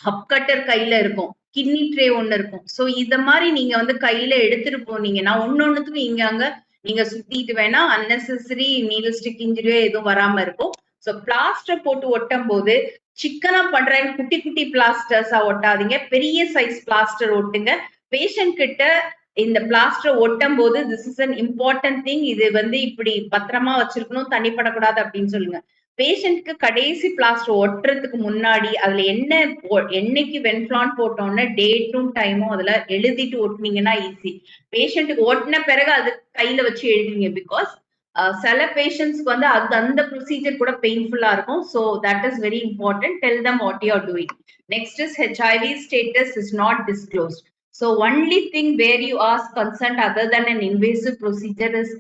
hub cutter கையில இருக்கும், கிட்னி ட்ரே ஒண்ணு இருக்கும். சோ இத மாதிரி நீங்க வந்து கையில எடுத்துட்டு போனீங்கன்னா ஒன்னொன்னுக்கும் இங்க அங்க நீங்க சுத்திட்டு வேணா அன்னெசரி நீடில் ஸ்டிக் இன்ஜுரியோ எதுவும் வராம இருக்கும். சோ பிளாஸ்டர் போட்டு ஒட்டும் போது சிக்கனா பண்றாங்க, குட்டி குட்டி பிளாஸ்டர்ஸா ஒட்டாதீங்க, பெரிய சைஸ் பிளாஸ்டர் ஒட்டுங்க. பேஷண்ட் கிட்ட இந்த பிளாஸ்டர் ஒட்டும் போது this is an important thing, இது வந்து இப்படி பத்திரமா வச்சிருக்கணும், தனிப்படக்கூடாது அப்படின்னு சொல்லுங்க. பேஷண்ட்க்கு கடைசி பிளாஸ்டர் ஒட்டுறதுக்கு முன்னாடி அதுல என்னைக்கு வென்ஃபிளான் போட்டோம்னா டேட்டும் டைமும் அதுல எழுதிட்டு ஒட்டினீங்கன்னா ஈஸி. பேஷண்ட்டுக்கு ஒட்டின பிறகு அது கையில வச்சு எழுதுவீங்க. பிகாஸ் சில பேஷண்ட்ஸ்க்கு வந்து அந்த ப்ரொசீஜர் கூட பெயின்ஃபுல்லா இருக்கும். So that is very important. Tell them what you are doing. Next is HIV status is not disclosed. So only thing where you ask consent other than an invasive procedure is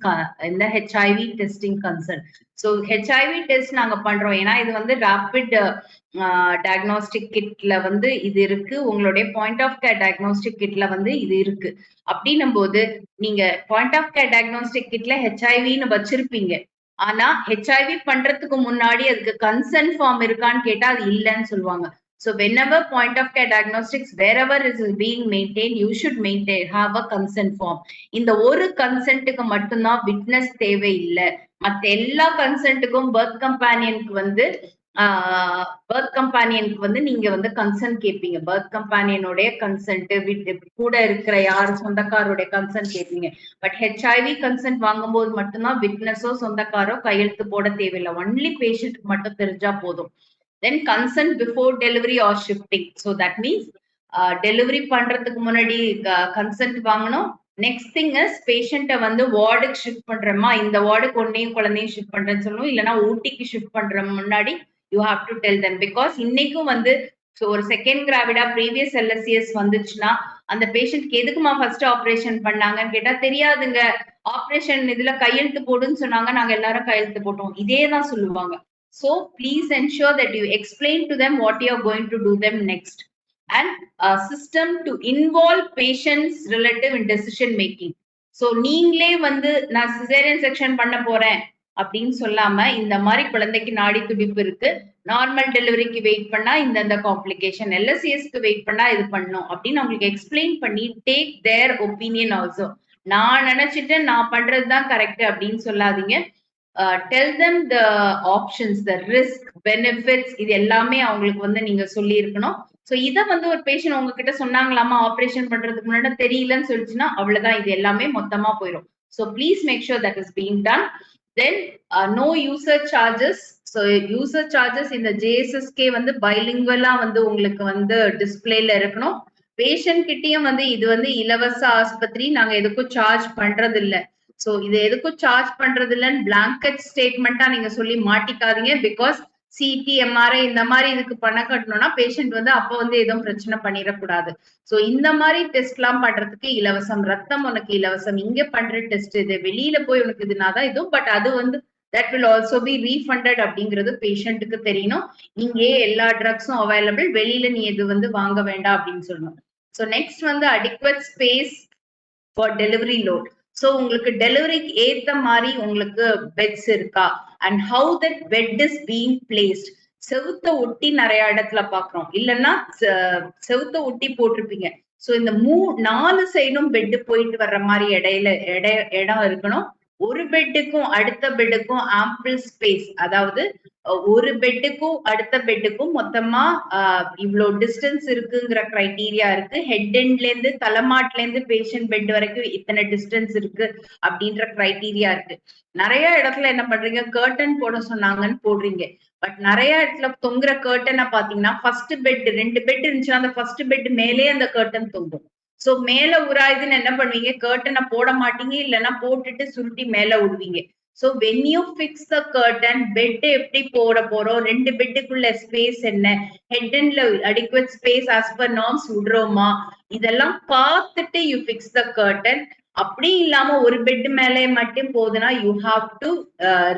in the HIV testing consent. So HIV test நாங்க பண்றோம், ஏன்னா இது வந்து rapid diagnostic கிட்ல வந்து இது இருக்கு, உங்களுடைய point of care diagnostic கிட்ல வந்து இது இருக்கு. அப்படின்னும் போது நீங்க பாயிண்ட் ஆஃப் கேர் டயக்னோஸ்டிக் கிட்ல ஹெச்ஐவின்னு வச்சிருப்பீங்க, ஆனா ஹெச்ஐவி பண்றதுக்கு முன்னாடி அதுக்கு கன்சென்ட் ஃபார்ம் இருக்கான்னு கேட்டா அது இல்லைன்னு சொல்லுவாங்க. So whenever point of care diagnostics, wherever it is being maintained, you should have a consent form. இந்த ஒரு கன்சென்ட்டுக்கு மட்டும்தான் விட்னஸ் தேவை இல்லை. மற்ற எல்லா கன்சென்ட்டுக்கும் பர்த் கம்பேனியனுக்கு வந்து நீங்க வந்து கன்சென்ட் கேட்பீங்க. பர்த் கம்பேனியனுடைய கன்சென்ட், கூட இருக்கிற யார் சொந்தக்காரோடைய கன்சென்ட் கேட்பீங்க. பட் ஹெச்ஐவி கன்சென்ட் வாங்கும்போது மட்டும்தான் விட்னஸோ சொந்தக்காரோ கையெழுத்து போட தேவையில்லை. ஒன்லி பேஷண்ட்க்கு மட்டும் தெரிஞ்சா போதும். Then consent before delivery or shifting. So that means delivery பண்றதுக்கு முன்னாடி consent வாங்கணும். நெக்ஸ்ட் திங் இஸ் பேஷண்ட்டை வந்து வார்டுக்கு ஷிஃப்ட் பண்றோமா, இந்த வார்டுக்கு ஒன்னையும் குழந்தையும் ஷிஃப்ட் பண்றேன்னு சொல்லணும், இல்லைன்னா ஊட்டிக்கு ஷிஃப்ட் பண்ற முன்னாடி you have to tell them. Because இன்னைக்கும் வந்து ஒரு செகண்ட் கிராவிடா ப்ரீவியஸ் LSCS வந்துச்சுன்னா அந்த பேஷண்ட்க்கு எதுக்குமா ஃபர்ஸ்ட் ஆப்ரேஷன் பண்ணாங்கன்னு கேட்டா தெரியாதுங்க, ஆப்ரேஷன் இதுல கையெழுத்து போடுன்னு சொன்னாங்க, நாங்க எல்லாரும் கையெழுத்து போட்டோம், இதே தான் சொல்லுவாங்க. So please ensure that you explain to them what you are going to do them next. And a system to involve patients relative in decision making. So நீங்களே வந்து நான் சிசேரியன் செக்ஷன் பண்ண போறேன் அப்படின்னு சொல்லாம, இந்த மாதிரி குழந்தைக்கு நாடி துடிப்பு இருக்கு, நார்மல் டெலிவரிக்கு வெயிட் பண்ணா இந்த காம்ப்ளிகேஷன், LSCSக்கு வெயிட் பண்ணா இது பண்ணும் அப்படின்னு அவங்களுக்கு எக்ஸ்பிளைன் பண்ணி டேக் தேர் ஒப்பீனியன் ஆல்சோ. நான் நினைச்சிட்டு நான் பண்றதுதான் கரெக்ட் அப்படின்னு சொல்லாதீங்க. Tell them the options, the risk, benefits, இது எல்லாமே அவங்களுக்கு வந்து நீங்க சொல்லி இருக்கணும். சோ இத வந்து ஒரு பேஷண்ட் உங்ககிட்ட சொன்னாங்களாமா ஆபரேஷன் பண்றதுக்கு முன்னாடி தெரியலன்னு சொல்லிச்சுன்னா அவ்வளவுதான், இது எல்லாமே மொத்தமா போயிடும். So please make sure that is being done. Then no user charges. So user charges இந்த JSSK வந்து bilingual-ஆ வந்து உங்களுக்கு வந்து டிஸ்பிளேல இருக்கணும். பேஷண்ட் கிட்டயும் வந்து இது வந்து இலவச ஆஸ்பத்திரி, நாங்க எதுக்கும் சார்ஜ் பண்றது இல்ல, சோ இது எதுக்கும் சார்ஜ் பண்றது இல்லன்னு பிளாங்கெட் ஸ்டேட்மெண்டா நீங்க சொல்லி மாட்டிக்காதீங்க. பிகாஸ் சிடி MRI இந்த மாதிரி இதுக்கு பணம் கட்டணும்னா பேஷண்ட் வந்து அப்ப வந்து எதுவும் பிரச்சனை பண்ணிடக்கூடாது. சோ இந்த மாதிரி டெஸ்ட் எல்லாம் பண்றதுக்கு இலவசம், ரத்தம் உனக்கு இலவசம், இங்க பண்ற டெஸ்ட் இது, வெளியில போய் உனக்கு இதுனாதான் இதுவும், பட் அது வந்து that will also be refunded அப்படிங்கிறது பேஷண்ட்டுக்கு தெரியணும். இங்கேயே எல்லா ட்ரக்ஸும் அவைலபிள், வெளியில நீ எது வந்து வாங்க வேண்டாம் அப்படின்னு சொல்லணும். ஸோ நெக்ஸ்ட் வந்து adequate space for delivery load. So உங்களுக்கு டெலிவரிக்கு ஏத்த மாதிரி உங்களுக்கு பெட்ஸ் இருக்கா, and how that bed is being placed. செவுத்த ஒட்டி நிறைய இடத்துல பாக்குறோம், இல்லைன்னா செவுத்த ஒட்டி போட்டிருப்பீங்க. ஸோ இந்த 4 சைடும் பெட் போயிட்டு வர்ற மாதிரி இடம் இருக்கணும். ஒரு பெட்டுக்கும் அடுத்த பெட்டுக்கும் ஆம்பிள் ஸ்பேஸ், அதாவது ஒரு பெட்டுக்கும் அடுத்த பெட்டுக்கும் மொத்தமா இவ்வளவு டிஸ்டன்ஸ் இருக்குங்கிற கிரைட்டீரியா இருக்கு. ஹெட் எண்ட்ல இருந்து தலைமாட்டுல இருந்து பேஷண்ட் பெட் வரைக்கும் இத்தனை டிஸ்டன்ஸ் இருக்கு அப்படின்ற கிரைட்டீரியா இருக்கு. நிறைய இடத்துல என்ன பண்றீங்க, கர்டன் போட சொன்னாங்கன்னு போடுறீங்க. பட் நிறைய இடத்துல தொங்குற கர்டனை பாத்தீங்கன்னா ஃபர்ஸ்ட் பெட் 2 பெட் இருந்துச்சுன்னா அந்த ஃபர்ஸ்ட் பெட் மேலே அந்த கர்டன் தொங்கும். சோ மேல உராயுதுன்னு என்ன பண்ணுவீங்க, கர்டனை போட மாட்டீங்க, இல்லைன்னா போட்டுட்டு சுருட்டி மேல விடுவீங்க. So when you fix the curtain, bed எப்படி போட போறோம், 2 பெட்டுக்குள்ள ஸ்பேஸ் என்ன, ஹெட் அண்ட்ல adequate space as per norms விடுறோமா, இதெல்லாம் பார்த்துட்டு யூ பிக்ஸ் த கர்டன். அப்படி இல்லாம ஒரு பெட் மேலே மட்டும் போதுன்னா you have to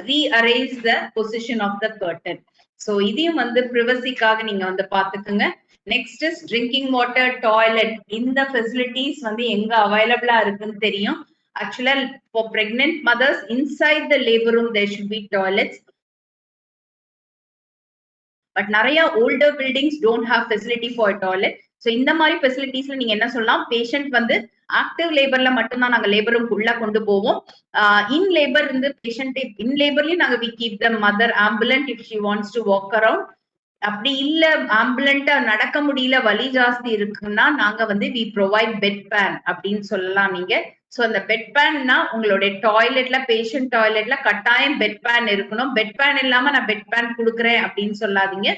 rearrange the position of the curtain. So இதையும் வந்து பிரைவசிக்காக நீங்க வந்து பாத்துக்குங்க. Next is drinking water, toilet. இந்த ஃபெசிலிட்டிஸ் வந்து எங்க அவைலபிளா இருக்குன்னு தெரியும். ஆக்சுவலா for pregnant mothers inside the labour room there should be toilets. But நிறைய older buildings don't have facility for toilet. So இந்த மாதிரி ஃபெசிலிட்டிஸ்ல நீங்க என்ன சொல்லலாம், பேஷண்ட் வந்து ஆக்டிவ் லேபர்ல மட்டும்தான் நாங்க லேபர் ரூம் உள்ள கொண்டு போவோம். இன் லேபர் இருந்து பேஷண்ட் இன் லேபர்லயும் நாங்க we keep the mother ambulant if she wants to walk around. அப்படி இல்ல ஆம்புலண்டா நடக்க முடியல, வலி ஜாஸ்தி இருக்குன்னா நாங்க வந்து வி ப்ரொவைட் பெட் பேன் அப்படின்னு சொல்லலாம் நீங்க. சோ அந்த பெட் பேன்னா உங்களுடைய டாய்லெட்ல, பேஷண்ட் டாய்லெட்ல கட்டாயம் பெட் பேன் இருக்கணும். பெட் பேன் இல்லாம நான் பெட் பேன் கொடுக்குறேன் அப்படின்னு சொல்லாதீங்க.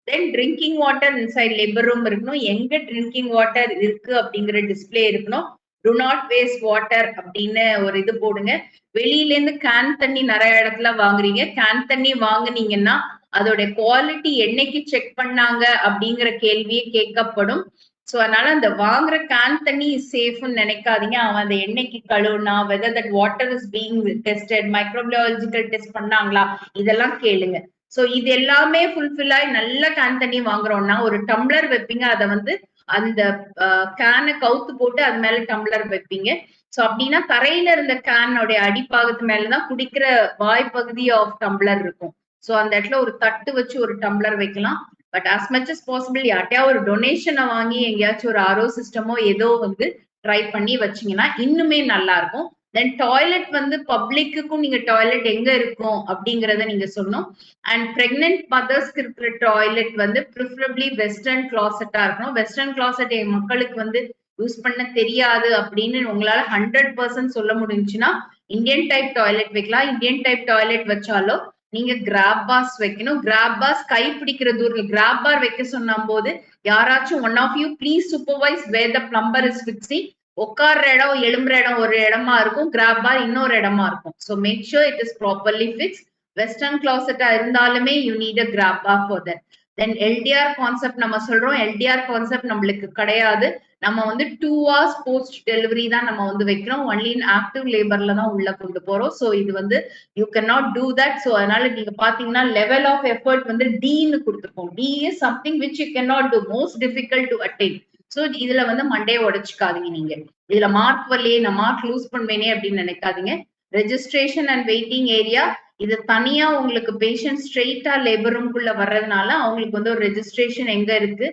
Then drinking water inside labour room இருக்கணும். எங்க ட்ரிங்கிங் வாட்டர் இருக்கு அப்படிங்கிற டிஸ்பிளே இருக்கணும். டு நாட் வேஸ்ட் வாட்டர் அப்படின்னு ஒரு இது போடுங்க. வெளியில இருந்து கேன் தண்ணி நிறைய இடத்துல வாங்குறீங்க. கேன் தண்ணி வாங்குனீங்கன்னா அதோட குவாலிட்டி என்னைக்கு செக் பண்ணாங்க அப்படிங்கிற கேள்வியே கேட்கப்படும். சோ அதனால அந்த வாங்குற கேன் தண்ணி சேஃப்னு நினைக்காதீங்க. அவன் அந்த எண்ணெய்க்கு கழுவுனா, whether that water is being tested, microbiological test பண்ணாங்களா, இதெல்லாம் கேளுங்க. சோ இது எல்லாமே ஃபுல்ஃபில் ஆகி நல்ல கேன் தண்ணி வாங்குறோம்னா ஒரு டம்ளர் வைப்பீங்க, அதை வந்து அந்த கேனை கவுத்து போட்டு அது மேல டம்ளர் வைப்பீங்க. சோ அப்படின்னா தரையில இருந்த கேனோடைய அடிப்பாகத்து மேலதான் குடிக்கிற வாய்ப்பகுதி ஆஃப் டம்ளர் இருக்கும். சோ அந்த இடத்துல ஒரு தட்டு வச்சு ஒரு டம்ளர் வைக்கலாம். But as much as possible யார்ட்டையா ஒரு டொனேஷனை வாங்கி எங்கேயாச்சும் ஒரு ஆர்ஓ சிஸ்டமோ ஏதோ வந்து ட்ரை பண்ணி வச்சீங்கன்னா இன்னுமே நல்லா இருக்கும். தென் டாய்லெட் வந்து பப்ளிக்குக்கும் நீங்க டாய்லெட் எங்க இருக்கும் அப்படிங்கறத நீங்க சொல்லணும். அண்ட் பிரெக்னென்ட் மதர்ஸ்க்கு இருக்கிற டாய்லெட் வந்து ப்ரிஃபரபிளி வெஸ்டர்ன் கிளாசெட்டா இருக்கணும். வெஸ்டர்ன் கிளாசெட் என் மக்களுக்கு வந்து யூஸ் பண்ண தெரியாது அப்படின்னு உங்களால 100% சொல்ல முடிஞ்சுன்னா இந்தியன் டைப் டாய்லெட் வைக்கலாம். இந்தியன் டைப் டாய்லெட் வச்சாலும் நீங்க கிராப் பாஸ் வைக்கணும். கிராப் பாஸ் கை பிடிக்கிற தூரம் கிராப் பார் வைக்க சொன்ன போது யாராச்சும் one of you please supervise where the plumber is fixing. உட்கார்ற இடம், எழும்புற இடம் ஒரு இடமா இருக்கும், கிராப் பார் இன்னொரு இடமா இருக்கும். So make sure it is properly fix. Western கிளாசெட்டா இருந்தாலுமே you need a grab bar for that. Then LDR concept நம்ம சொல்றோம். எல்டிஆர் கான்செப்ட் நம்மளுக்கு கிடையாது. நம்ம வந்து 2 hours போஸ்ட் டெலிவரி தான் நம்ம வந்து வைக்கிறோம். ஒன்லி இன் ஆக்டிவ் லேபர்ல தான் உள்ள கொண்டு போறோம். ஸோ இது வந்து you can not do that. So அதனால நீங்க பாத்தீங்கன்னா லெவல் ஆஃப் எஃபர்ட் வந்து டின்னு கொடுத்துருக்கோம். D is something which you can not do, most difficult to attain. So இதுல வந்து மண்டையை உடைச்சுக்காதீங்க. நீங்க இதுல மார்க் வரலையே, நான் மார்க் லூஸ் பண்ணுவேனே அப்படின்னு நினைக்காதீங்க. ரெஜிஸ்ட்ரேஷன் அண்ட் வெயிட்டிங் ஏரியா இது தனியா உங்களுக்கு பேஷண்ட் ஸ்ட்ரெயிட்டா லேபர் ரூம்குள்ள வர்றதுனால அவங்களுக்கு வந்து ஒரு ரெஜிஸ்ட்ரேஷன் எங்க இருக்கு,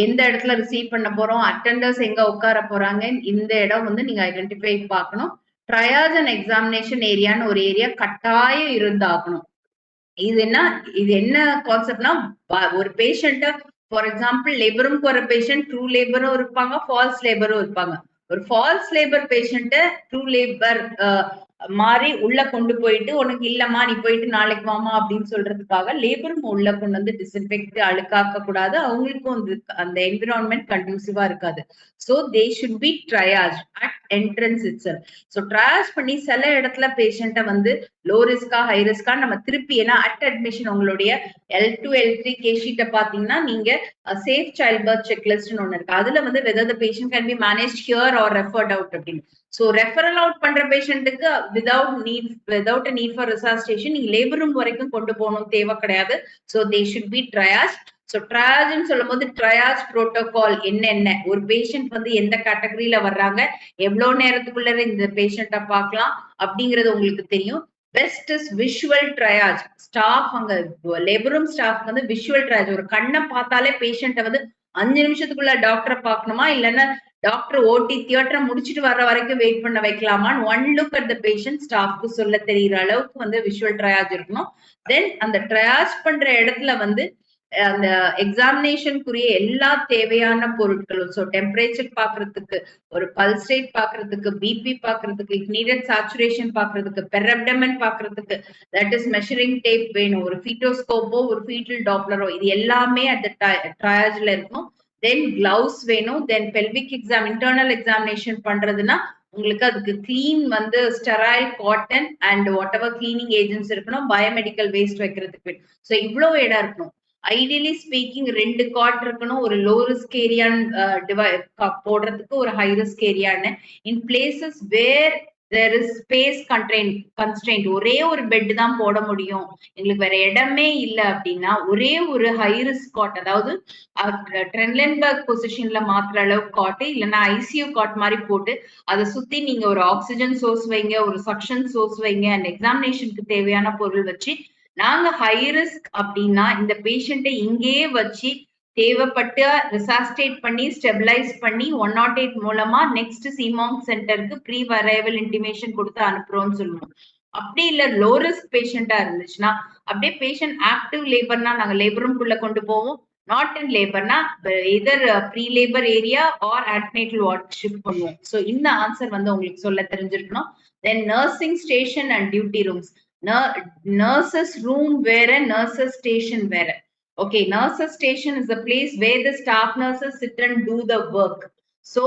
எந்த இடத்துல ரிசீவ் பண்ண போறோம், அட்டெண்டர்ஸ் எங்க உட்கார போறாங்க, இந்த இடம் வந்து நீங்க ஐடென்டிஃபை பார்க்கணும். ட்ரையாஸ் அண்ட் எக்ஸாமினேஷன் ஏரியான்னு ஒரு ஏரியா கட்டாயம் இருந்தாகணும். இது என்ன கான்செப்ட்னா, ஒரு பேஷண்ட ஃபார் எக்ஸாம்பிள் லேபர் ரூம்க்கு வர பேஷண்ட் ட்ரூ லேபரும் இருப்பாங்க, ஃபால்ஸ் லேபரும் இருப்பாங்க. ஒரு ஃபால்ஸ் லேபர் பேஷண்ட ட்ரூ லேபர் மாறி உள்ள கொண்டு போயிட்டு உனக்கு இல்லம்மா நீ போயிட்டு நாளைக்கு வாமா அப்படின்னு சொல்றதுக்காக லேபரும் உள்ள கொண்டு வந்து டிஸ்இன்ஃபெக்ட் அழுக்காக்க கூடாது. அவங்களுக்கும் வந்து அந்த என்விரான்மெண்ட் கண்டியூசிவா இருக்காது. So they should be triage at entrance itself. So triage பண்ணி சில இடத்துல பேஷண்ட்டை வந்து லோ ரிஸ்கா ஹை ரிஸ்கா நம்ம திருப்பி, ஏன்னா அட் அட்மிஷன் உங்களுடைய L2 L3 கேஷீட்டை பாத்தீங்கன்னா நீங்க சேஃப் சைல்ட் பர்த் செக்லிஸ்ட்னு ஒண்ணு இருக்கு. அதுல வந்து whether the patient can be manage here or referred out அப்படின்னு. So referral out பண்ற பேஷண்ட்டுக்கு without a need for resuscitation நீங்க லேபர் ரூம் வரைக்கும் கொண்டு போகணும் தேவை கிடையாது. So they should be triaged. So triage சொல்லும்போது triage protocol என்னென்ன, ஒரு பேஷண்ட் வந்து எந்த கேட்டகரியில வர்றாங்க, எவ்வளவு நேரத்துக்குள்ள இந்த பேஷண்ட்டை பார்க்கலாம் அப்படிங்கிறது உங்களுக்கு தெரியும். Best is visual triage. Staff அங்க லேபர் ரூம் ஸ்டாஃப் வந்து விஷுவல் ட்ரையாஜ், ஒரு கண்ணை பார்த்தாலே பேஷண்ட்டை வந்து 5 நிமிஷத்துக்குள்ள டாக்டரை பார்க்கணுமா இல்லைன்னா டாக்டர் ஓடி தியேட்டரை முடிச்சுட்டு வர்ற வரைக்கும் வெயிட் பண்ண வைக்கலாமான்னு one look at the patient ஸ்டாஃப்க்கு சொல்ல தெரியுற அளவுக்கு வந்து விஷுவல் ட்ரையாஜ் இருக்கணும். தென் அந்த ட்ரையாஜ் பண்ற இடத்துல வந்து அந்த எக்ஸாமினேஷனுக்குரிய எல்லா தேவையான பொருட்களும், ஸோ டெம்பரேச்சர் பாக்குறதுக்கு, ஒரு பல்ஸ் ரேட் பாக்குறதுக்கு, பிபி பாக்குறதுக்கு, இஃப் நீடட் சாச்சுரேஷன் பாக்குறதுக்கு, பெர் அப்டமன் பாக்குறதுக்கு, தட் இஸ் மெஷரிங் டேப் வேணும், ஒரு ஃபீட்டோஸ்கோப்போ ஒரு ஃபீட்டல் டாப்லரோ, இது எல்லாமே அந்த ட்ரையாஜ்ல இருக்கும். தென் கிளவுஸ் வேணும். தென் பெல்விக் எக்ஸாம் இன்டர்னல் எக்ஸாமினேஷன் பண்றதுன்னா உங்களுக்கு அதுக்கு கிளீன் வந்து sterile cotton and what ever cleaning agents இருக்கணும், பயோமெடிக்கல் வேஸ்ட் வைக்கிறதுக்கு. ஸோ இவ்வளவு இடம் இருக்கணும். ஐடியலி ஸ்பீக்கிங் 2 காட் இருக்கணும், ஒரு லோ ரிஸ்க் ஏரியான்னு போடுறதுக்கு ஒரு ஹை ரிஸ்க் ஏரியான்னு. In places where there is space constraint, ஒரே ஒரு பெட் தான் போட முடியும், எங்களுக்கு வேற இடமே இல்லை அப்படின்னா ஒரே ஒரு ஹை ரிஸ்க் காட், அதாவது ட்ரென்லன்பர்க் பொசிஷன்ல மாத்துற அளவு காட்டு இல்லைன்னா ஐசியூ காட் மாதிரி போட்டு அதை சுத்தி நீங்க ஒரு ஆக்சிஜன் சோர்ஸ் வைங்க, ஒரு சக்ஷன் சோர்ஸ் வைங்க, அண்ட் எக்ஸாமினேஷனுக்கு தேவையான பொருள் வச்சு நாங்க ஹை ரிஸ்க் அப்படின்னா இந்த பேஷண்ட்டை இங்கேயே வச்சு தேவைப்பட்டு ரிசாஸ்டேட் பண்ணி ஸ்டெபிலைஸ் பண்ணி 108 மூலமா நெக்ஸ்ட் சிமாங் சென்டருக்கு ப்ரீ அரைவல் இன்டிமேஷன் கொடுத்து அனுப்புறோம்னு சொல்லணும். அப்படி இல்ல லோ ரிஸ்க் பேஷண்டா இருந்துச்சுன்னா அப்படியே பேஷண்ட் ஆக்டிவ் லேபர்னா நாங்க லேபர் ரூம்குள்ள கொண்டு போவோம், நாட் இன் லேபர்னா either pre labour area or antenatal ward shift பண்ணுவோம். ஸோ இந்த ஆன்சர் வந்து உங்களுக்கு சொல்ல தெரிஞ்சிருக்கணும். Then nursing station and duty rooms. Nurses room வேற, நர்சஸ் ஸ்டேஷன் வேற. Okay, nurses station is the place where the staff nurses sit and do the work. So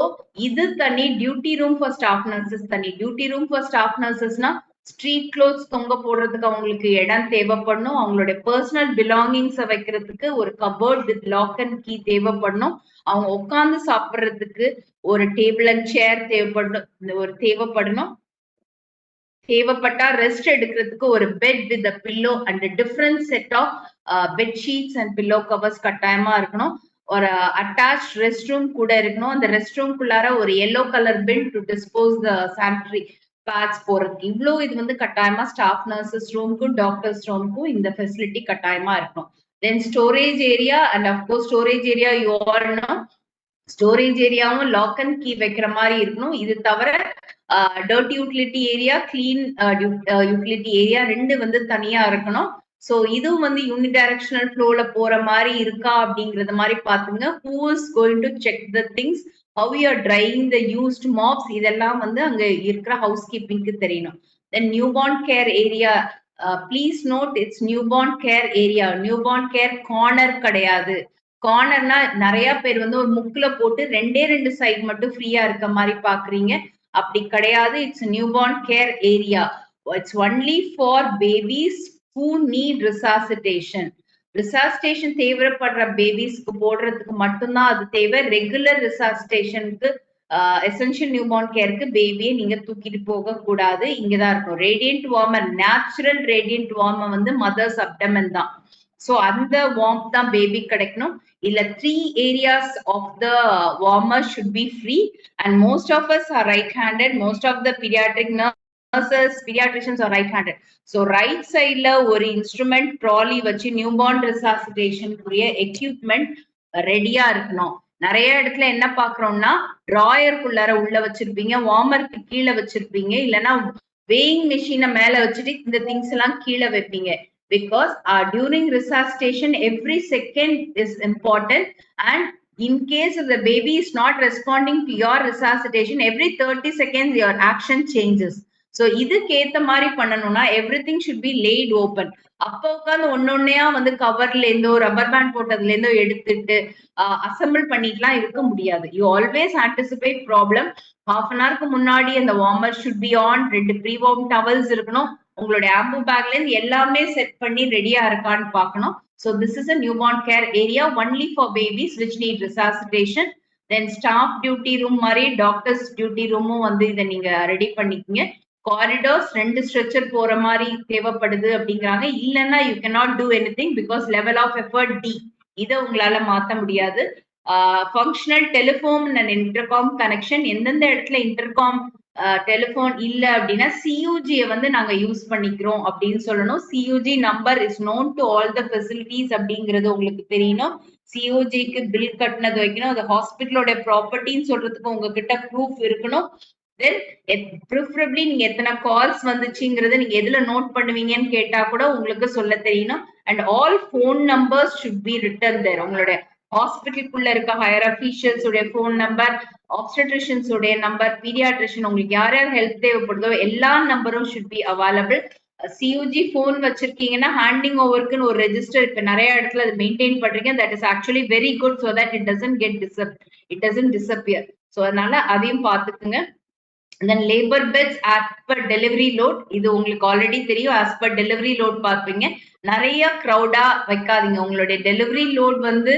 இது தனி, duty room for staff nurses தனி. Duty room for staff நர்சஸ்னா street clothes தொங்க போடுறதுக்கு அவங்களுக்கு இடம் தேவைப்படணும், அவங்களுடைய பர்சனல் பிலாங்கிங்ஸை வைக்கிறதுக்கு ஒரு cupboard with lock and key தேவைப்படணும், அவங்க உட்கார்ந்து சாப்பிட்றதுக்கு ஒரு டேபிள் அண்ட் சேர் தேவைப்படணும், தேவைப்பட்டா ரெஸ்ட் எடுக்கிறதுக்கு ஒரு bed with a pillow and different set of bed sheets and pillow covers கட்டாயமா இருக்கணும். ஒரு அட்டாச் ரெஸ்ட் ரூம் கூட இருக்கணும். அந்த ரெஸ்ட் ரூம்குள்ளார ஒரு yellow colour bin to dispose the sanitary pads போறதுக்கு. இவ்வளோ இது வந்து கட்டாயமா ஸ்டாஃப் நர்சஸ் ரூமுக்கும் டாக்டர்ஸ் ரூமுக்கும் இந்த ஃபெசிலிட்டி கட்டாயமா இருக்கணும். Then storage area and of course storage area you all know, storage ஏரியாவும் லாக் அண்ட் கீ வைக்கிற மாதிரி இருக்கணும். இது தவிர dirty utility area, clean utility area 2 வந்து தனியா இருக்கணும். ஸோ இதுவும் வந்து யூனிடைரக்ஷனல் ஃப்ளோல போற மாதிரி இருக்கா அப்படிங்கறது மாதிரி பாத்துங்க. Who is going to check the things, how you are trying the used mops, இதெல்லாம் வந்து அங்க இருக்கிற ஹவுஸ் கீப்பிங்க்கு தெரியணும். Then newborn care area, please note it's newborn care area. Newborn care corner கிடையாது. கார்னர்னா நிறைய பேர் வந்து ஒரு முக்குல போட்டு 2 சைடு மட்டும் ஃப்ரீயா இருக்க மாதிரி பாக்குறீங்க, அப்படி கிடையாது. It's newborn care area. It's only for babies who need resuscitation. ரிசாசிட்டேஷன் தேவைப்படுற பேபிஸ்க்கு போடுறதுக்கு மட்டும்தான் அது தேவை. ரெகுலர் ரிசாசிட்டேஷனுக்கு எசென்ஷியல் நியூபார்ன் கேருக்கு பேபியை நீங்க தூக்கிட்டு போக கூடாது, இங்கதான் இருக்கும். Radiant warmer, natural radiant warmer வந்து மதர்ஸ் அப்டமன் தான். ஸோ அந்த வார்ம் தான் பேபி கிடைக்கணும். இல்ல 3 areas of the warmer should be free and most of us are right-handed. Most of the pediatricians are right-handed. So right side la ஒரு instrument trolley வச்சு newborn resuscitation குரிய equipment ரெடியா இருக்கணும். நிறைய இடத்துல என்ன பாக்குறோம்னா டிராயருக்குள்ளார உள்ள வச்சிருப்பீங்க, வார்மருக்கு கீழே வச்சிருப்பீங்க, இல்லைன்னா weighing machine மேல வச்சுட்டு இந்த திங்ஸ் எல்லாம் கீழே வைப்பீங்க. Because during resuscitation every second is important and in case if the baby is not responding to your resuscitation every 30 seconds your action changes. So இதுக்கு ஏத்த மாதிரி பண்ணணும்னா everything should be laid open. அப்போ உட்காந்து ஒன்னொன்னையா வந்து கவர்ல இருந்தோ ரப்பர் பேண்ட் போட்டதுல இருந்தோ எடுத்துட்டு அசம்பிள் பண்ணிட்டுலாம் இருக்க முடியாது. You always anticipate problem. Half an ஹவருக்கு முன்னாடி அந்த warmer should be on, 2 pre warm towels இருக்கணும், உங்களுடைய ஆம்பு பேக்ல இருந்து எல்லாமே செட் பண்ணி ரெடியா இருக்கான்னு பார்க்கணும். So this is a newborn care area only for babies which need resuscitation. Then staff duty room மாதிரி டாக்டர்ஸ் டியூட்டி ரூமும் வந்து இதை நீங்க ரெடி பண்ணிக்கங்க. காரிடார்ஸ் 2 ஸ்ட்ரெச்சர் போற மாதிரி தேவைப்படுது அப்படிங்கிறாங்க. இல்லைன்னா you cannot do anything because level of effort D. இதை உங்களால மாத்த முடியாது. Functional telephone and intercom connection, எந்தெந்த இடத்துல இன்டர்காம் டெலிஃபோன் இல்ல அப்படின்னா சியூஜியை வந்து நாங்க யூஸ் பண்ணிக்கிறோம் அப்படின்னு சொல்லணும். CEG number is known to all the facilities அப்படிங்கிறது உங்களுக்கு தெரியணும். சியூஜிக்கு பில் கட்டினது வைக்கணும். அது ஹாஸ்பிட்டலோட ப்ராப்பர்ட்டின்னு சொல்றதுக்கு உங்ககிட்ட ப்ரூஃப் இருக்கணும். தென் ப்ரிஃபரபிளி நீங்க எத்தனை கால்ஸ் வந்துச்சுங்கிறத நீங்க எதுல நோட் பண்ணுவீங்கன்னு கேட்டா கூட உங்களுக்கு சொல்ல தெரியணும். And all phone numbers should be written there. உங்களுடைய ஹாஸ்பிட்டலுக்குள்ள இருக்க ஹையர் அஃபீஷியல்ஸ் உடைய போன் நம்பர், ஆப்ஸ்டட்ரிஷியன்ஸ் உடைய நம்பர், பீடியாட்ரிஷியன், உங்களுக்கு யார் யார் ஹெல்ப் தேவைப்படுதோ எல்லா நம்பரும் should be available. CUG phone வச்சிருக்கீங்கன்னா ஹேண்டிங் ஓவருக்குன்னு ஒரு ரெஜிஸ்டர் இப்ப நிறைய இடத்துல அது மெயின்டைன் பண்றீங்க. That is actually very good. So that it doesn't disappear. So அதனால அதையும் பார்த்துக்குங்க. Then labour beds as per delivery load, இது உங்களுக்கு ஆல்ரெடி தெரியும். as per டெலிவரி லோட் பார்ப்பீங்க. நிறைய க்ரௌடா வைக்காதீங்க. உங்களுடைய டெலிவரி லோட் வந்து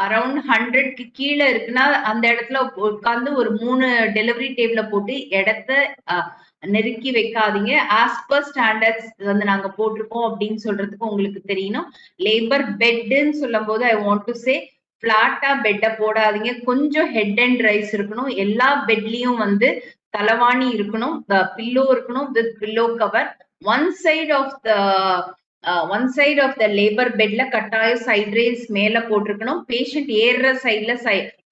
அரௌண்ட் 100க்கு கீழே இருக்குன்னா அந்த இடத்துல உட்காந்து ஒரு 3 டெலிவரி டேபிள போட்டு இடத்த நெருக்கி வைக்காதீங்க. as per ஸ்டாண்டர்ட்ஸ் வந்து நாங்க போட்டிருக்கோம் அப்படின்னு சொல்றதுக்கு உங்களுக்கு தெரியணும். லேபர் பெட்ன்னு சொல்லும் போது ஐ வாண்ட் டு சே பிளாட்டா பெட்டை போடாதீங்க. கொஞ்சம் ஹெட் அண்ட் ரைஸ் இருக்கணும். எல்லா பெட்லயும் வந்து தலவாணி இருக்கணும், பில்லோ இருக்கணும் with pillow cover. One side of the labour பெட்ல கட்டாயம் சைட் ரேஸ் மேல போட்டிருக்கணும். பேஷண்ட் ஏறுற சைட்ல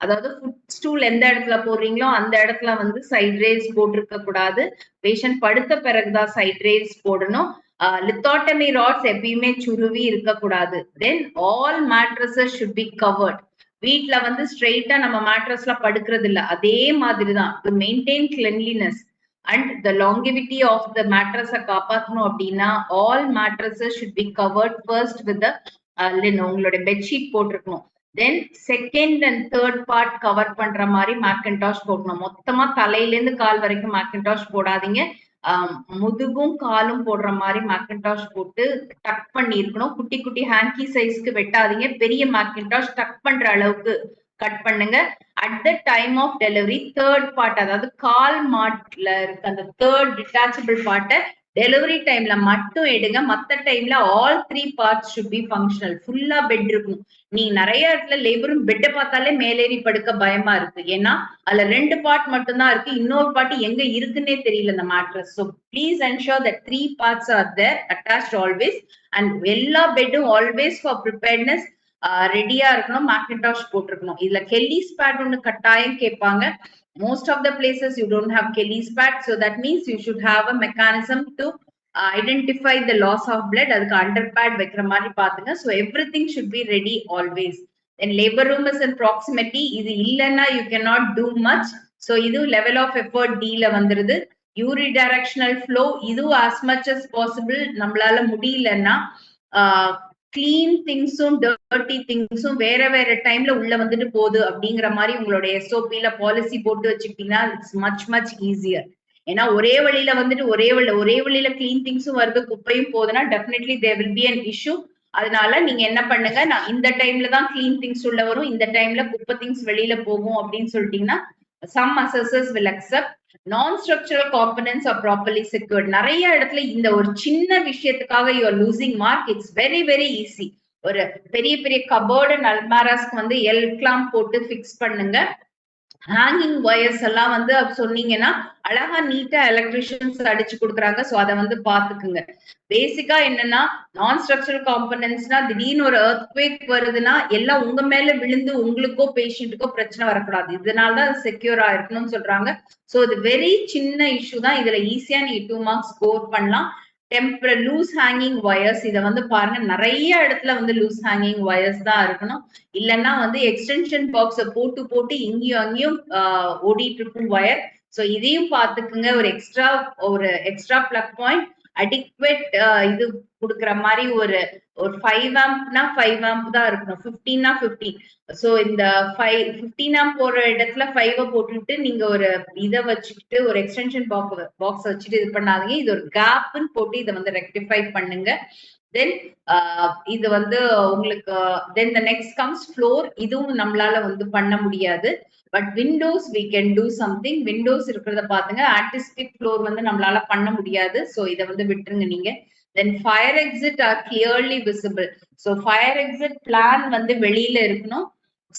அதாவது ஃபுட் ஸ்டூல் எந்த இடத்துல போடுறீங்களோ அந்த இடத்துல வந்து சைட் ரேஸ் போட்டிருக்க கூடாது. பேஷண்ட் படுத்த பிறகுதான் சைட் ரேஸ் போடணும். லித்தாட்டமி ராட்ஸ் எப்பயுமே சுருவி இருக்கக்கூடாது. Then all mattresses should be covered. வீட்ல வந்து ஸ்ட்ரெயிட்டா நம்ம மேட்ரஸ்ல படுக்கிறது இல்ல, அதே மாதிரிதான் to maintain cleanliness and the longevity of the மேட்ரஸை காப்பாற்றணும் அப்படின்னா all mattresses should be covered first with உங்களுடைய பெட்ஷீட் போட்டிருக்கணும். Then second and third part cover பண்ற மாதிரி மேக்கன்டாஷ் போடணும். மொத்தமா தலையில இருந்து கால் வரைக்கும் மேக்கன்டாஷ் போடாதீங்க. முதுகும் காலும் போடுற மாதிரி மேக்கன்டாஷ் போட்டு டக் பண்ணி இருக்கணும். குட்டி குட்டி ஹேங்கி சைஸ்க்கு வெட்டாதீங்க. பெரிய மேக்கன்டாஷ் டக் பண்ற அளவுக்கு கட் பண்ணுங்க. At the time of delivery third part, அதாவது கால் மாட்ல இருக்க அந்த தேர்ட் டிட்டாச்சபிள் பார்ட்டை டெலிவரி டைம்ல மட்டும் எடுங்க. மத்த டைம்ல all 3 parts should be functional. ஃபுல்லா பெட் இருக்கும். நீங்க நிறைய இடத்துல லேபரும் பெட்டை பார்த்தாலே மேலேறி படுக்க பயமா இருக்கு. ஏன்னா அதுல 2 பார்ட் மட்டும்தான் இருக்கு. இன்னொரு பார்ட் எங்க இருக்குன்னே தெரியல இந்த mattress. So please ensure that 3 parts are there attached always. And எல்லா பெட்டும் ஆல்வேஸ் ஃபார் ப்ரிப்பேர்ட்னஸ் ரெடியா இருக்கணும். மேக்கன்டாஷ் போட்டிருக்கணும். இதுல கெல்லிஸ் பேட் ஒன்று கட்டாயம் கேட்பாங்க. Most of the places you don't have Kelly's pad, so that means you should have a mechanism to identify the loss of blood. அதுக்கு under pad வைக்கிற மாதிரி பாத்துங்க. So everything should be ready always. Then labor room is in proximity. இது இல்லைன்னா you cannot do much. So இது level of effort D ல வந்துருது. Unidirectional flow, இது as much as possible நம்மளால முடியலன்னா கிளீன் திங்ஸும் டர்ட்டி திங்ஸும் வேற வேற டைம்ல உள்ள வந்துட்டு போகுது அப்படிங்கிற மாதிரி உங்களுடைய SOP-ல பாலிசி போட்டு வச்சுக்கிட்டீங்கன்னா இட்ஸ் மச் ஈஸியர். ஏன்னா ஒரே வழியில வந்துட்டு ஒரே வழியில கிளீன் திங்ஸும் வருது, குப்பையும் போகுதுன்னா definitely there will be an issue. அதனால நீங்க என்ன பண்ணுங்க, நான் இந்த டைம்ல தான் கிளீன் திங்ஸ் உள்ள வரும், இந்த டைம்ல குப்பை திங்ஸ் வெளியில போகும் அப்படின்னு சொல்லிட்டீங்கன்னா some assessors will accept. Non-structural components are properly secured. நிறைய இடத்துல இந்த ஒரு சின்ன விஷயத்துக்காக you are losing mark. It's very easy. ஒரு பெரிய கபோர்டு அல்மாராஸ்க்கு வந்து எல் கிளாம்ப் போட்டு ஃபிக்ஸ் பண்ணுங்க. ஹேங்கிங் வயர்ஸ் எல்லாம் வந்து சொன்னீங்கன்னா அழகா நீட்டா எலக்ட்ரிஷியன்ஸ் அடிச்சு கொடுக்குறாங்க. ஸோ அதை வந்து பாத்துக்குங்க. பேசிக்கா என்னன்னா நான் ஸ்ட்ரக்சரல் காம்பனன்ட்ஸ்னா திடீர்னு ஒரு எர்த்குவேக் வருதுன்னா எல்லாம் உங்க மேல விழுந்து உங்களுக்கோ பேஷண்ட்டுக்கோ பிரச்சனை வரக்கூடாது. இதனாலதான் செக்யூரா இருக்கணும்னு சொல்றாங்க. ஸோ இது வெரி சின்ன இஷ்யூ தான். இதுல ஈஸியா நீங்க 2 மார்க்ஸ் ஸ்கோர் பண்ணலாம். லூஸ் ஹேங்கிங் வயர்ஸ், இதை வந்து பாருங்க நிறைய இடத்துல வந்து லூஸ் ஹேங்கிங் வயர்ஸ் தான் இருக்கணும். இல்லைன்னா வந்து எக்ஸ்டென்ஷன் பாக்ஸ போட்டு இங்கேயும் அங்கேயும் ஓடிட்டு இருக்கும் வயர். ஸோ இதையும் பார்த்துக்குங்க. ஒரு எக்ஸ்ட்ரா பிளக் பாயிண்ட் அடிக்வேட் இது கொடுக்குற மாதிரி ஒரு 5 ஆம்ப்னா 5 ஆம்ப் தான் இருக்கணும், 15னா 15. ஸோ இந்த 15 ஆம்ப் போற இடத்துல 5 போட்டுட்டு நீங்க ஒரு இதை வச்சுக்கிட்டு ஒரு எக்ஸ்டென்ஷன் பாக்ஸ் வச்சுட்டு இது பண்ணாதீங்க. இது ஒரு கேப்னு போட்டு இதை வந்து ரெக்டிஃபை பண்ணுங்க. தென் இது வந்து உங்களுக்கு தென் த நெக்ஸ்ட் கம்ஸ் ஃப்ளோர். இதுவும் நம்மளால வந்து பண்ண முடியாது. But Windows we can do something. Windows இருக்கிறத பாத்துங்க. ஆர்டிஸ்டிக் ஃப்ளோர் வந்து நம்மளால பண்ண முடியாது. ஸோ இதை வந்து விட்டுருங்க நீங்க. தென் fire exit R clearly visible. So fire exit plan வந்து வெளியில இருக்கணும்.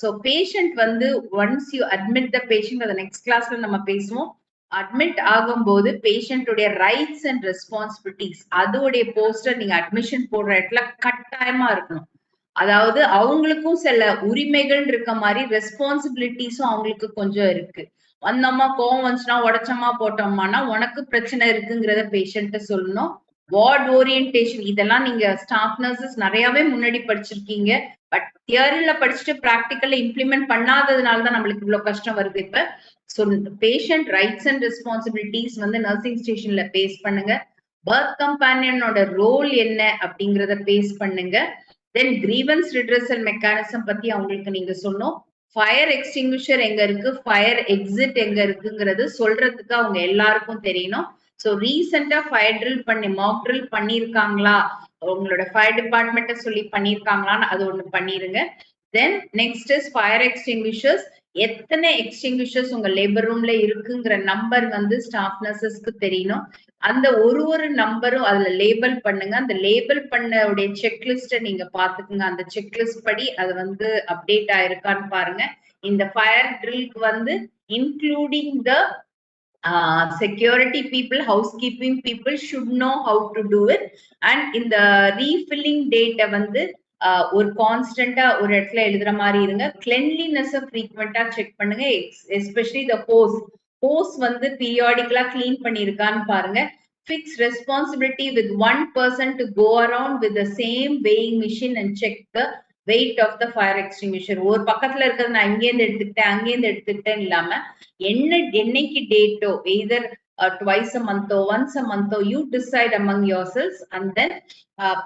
ஸோ பேஷண்ட் வந்து once you admit the patient, அதை நெக்ஸ்ட் கிளாஸ்ல நம்ம பேசுவோம். அட்மிட் ஆகும்போது பேஷண்ட்டுடைய ரைட்ஸ் அண்ட் ரெஸ்பான்சிபிலிட்டிஸ் அதோடைய போஸ்டர் நீங்க அட்மிஷன் போடுற இடத்துல கட்டாயமா இருக்கணும். அதாவது அவங்களுக்கும் சில உரிமைகள் இருக்க மாதிரி ரெஸ்பான்சிபிலிட்டிஸும் அவங்களுக்கு கொஞ்சம் இருக்கு. வந்தோமா கோவம் வந்துச்சுன்னா உடச்சமா போட்டோமானா உனக்கு பிரச்சனை இருக்குங்கிறத பேஷண்ட்ட சொல்லணும். வார்ட் ஓரியன்டேஷன் இதெல்லாம் நீங்க ஸ்டாஃப் நர்சஸ் நிறையவே முன்னாடி படிச்சிருக்கீங்க. பட் தியரியில படிச்சுட்டு பிராக்டிக்கல்ல இம்ப்ளிமெண்ட் பண்ணாததுனால தான் நம்மளுக்கு இவ்வளவு கஷ்டம் வருது இப்ப. So patient rights and responsibilities வந்து நர்சிங் ஸ்டேஷன்ல பேஸ் பண்ணுங்க. பர்த் கம்பேனியனோட ரோல் என்ன அப்படிங்கறத பேஸ் பண்ணுங்க. தென் கிரீவன்ஸ் ரிட்ரஸல் மெக்கானிசம் பத்தி அவங்களுக்கு நீங்க சொன்னோம். ஃபயர் எக்ஸ்டிங்விஷர் எங்க இருக்கு, ஃபயர் எக்ஸிட் எங்க இருக்குங்கிறது சொல்றதுக்கு அவங்க எல்லாருக்கும் தெரியணும். ஸோ ரீசெண்டா ஃபயர் ட்ரில் பண்ணி மாக் ட்ரில் பண்ணிருக்காங்களா, உங்களோட ஃபயர் டிபார்ட்மெண்ட்டை சொல்லி பண்ணிருக்காங்களான்னு அது ஒண்ணு பண்ணிருங்க. Then next is fire extinguishers. எத்தனை எக்ஸ்டிங்விஷர்ஸ் உங்க லேபர் ரூம்ல இருக்குங்கிற நம்பர் வந்து ஸ்டாஃப் நர்சஸ்க்கு தெரியணும். அந்த ஒரு நம்பரும் அதுல லேபிள் பண்ணுங்க. அந்த லேபிள் பண்ண உடைய செக்லிஸ்ட நீங்க பாத்துக்குங்க. அந்த செக்லிஸ்ட் படி அது வந்து அப்டேட் ஆயிருக்கான்னு பாருங்க. இந்த ஃபயர் ட்ரில்க்கு வந்து including the security people, housekeeping people should know how to do it. And இந்த refilling date வந்து ஒரு கான்ஸ்டன்டா ஒரு இடத்துல எழுதுற மாதிரி இருங்க. கிளென்லினஸ் ஃப்ரீக்வெண்டா செக் பண்ணுங்க. எஸ்பெஷலி த ஹோஸ் வந்து பீரியாடிக்கலா கிளீன் பண்ணிருக்கான்னு பாருங்க. Fix responsibility with one person to go around with the same weighing machine and check the weight of the fire extinguisher. ஒரு பக்கத்துல இருக்கிறது நான் இங்கேருந்து எடுத்துக்கிட்டேன் அங்கேருந்து எடுத்துக்கிட்டேன் இல்லாம என்னைக்கு டேட்டோ either twice a month or once a month or you decide among yourselves and then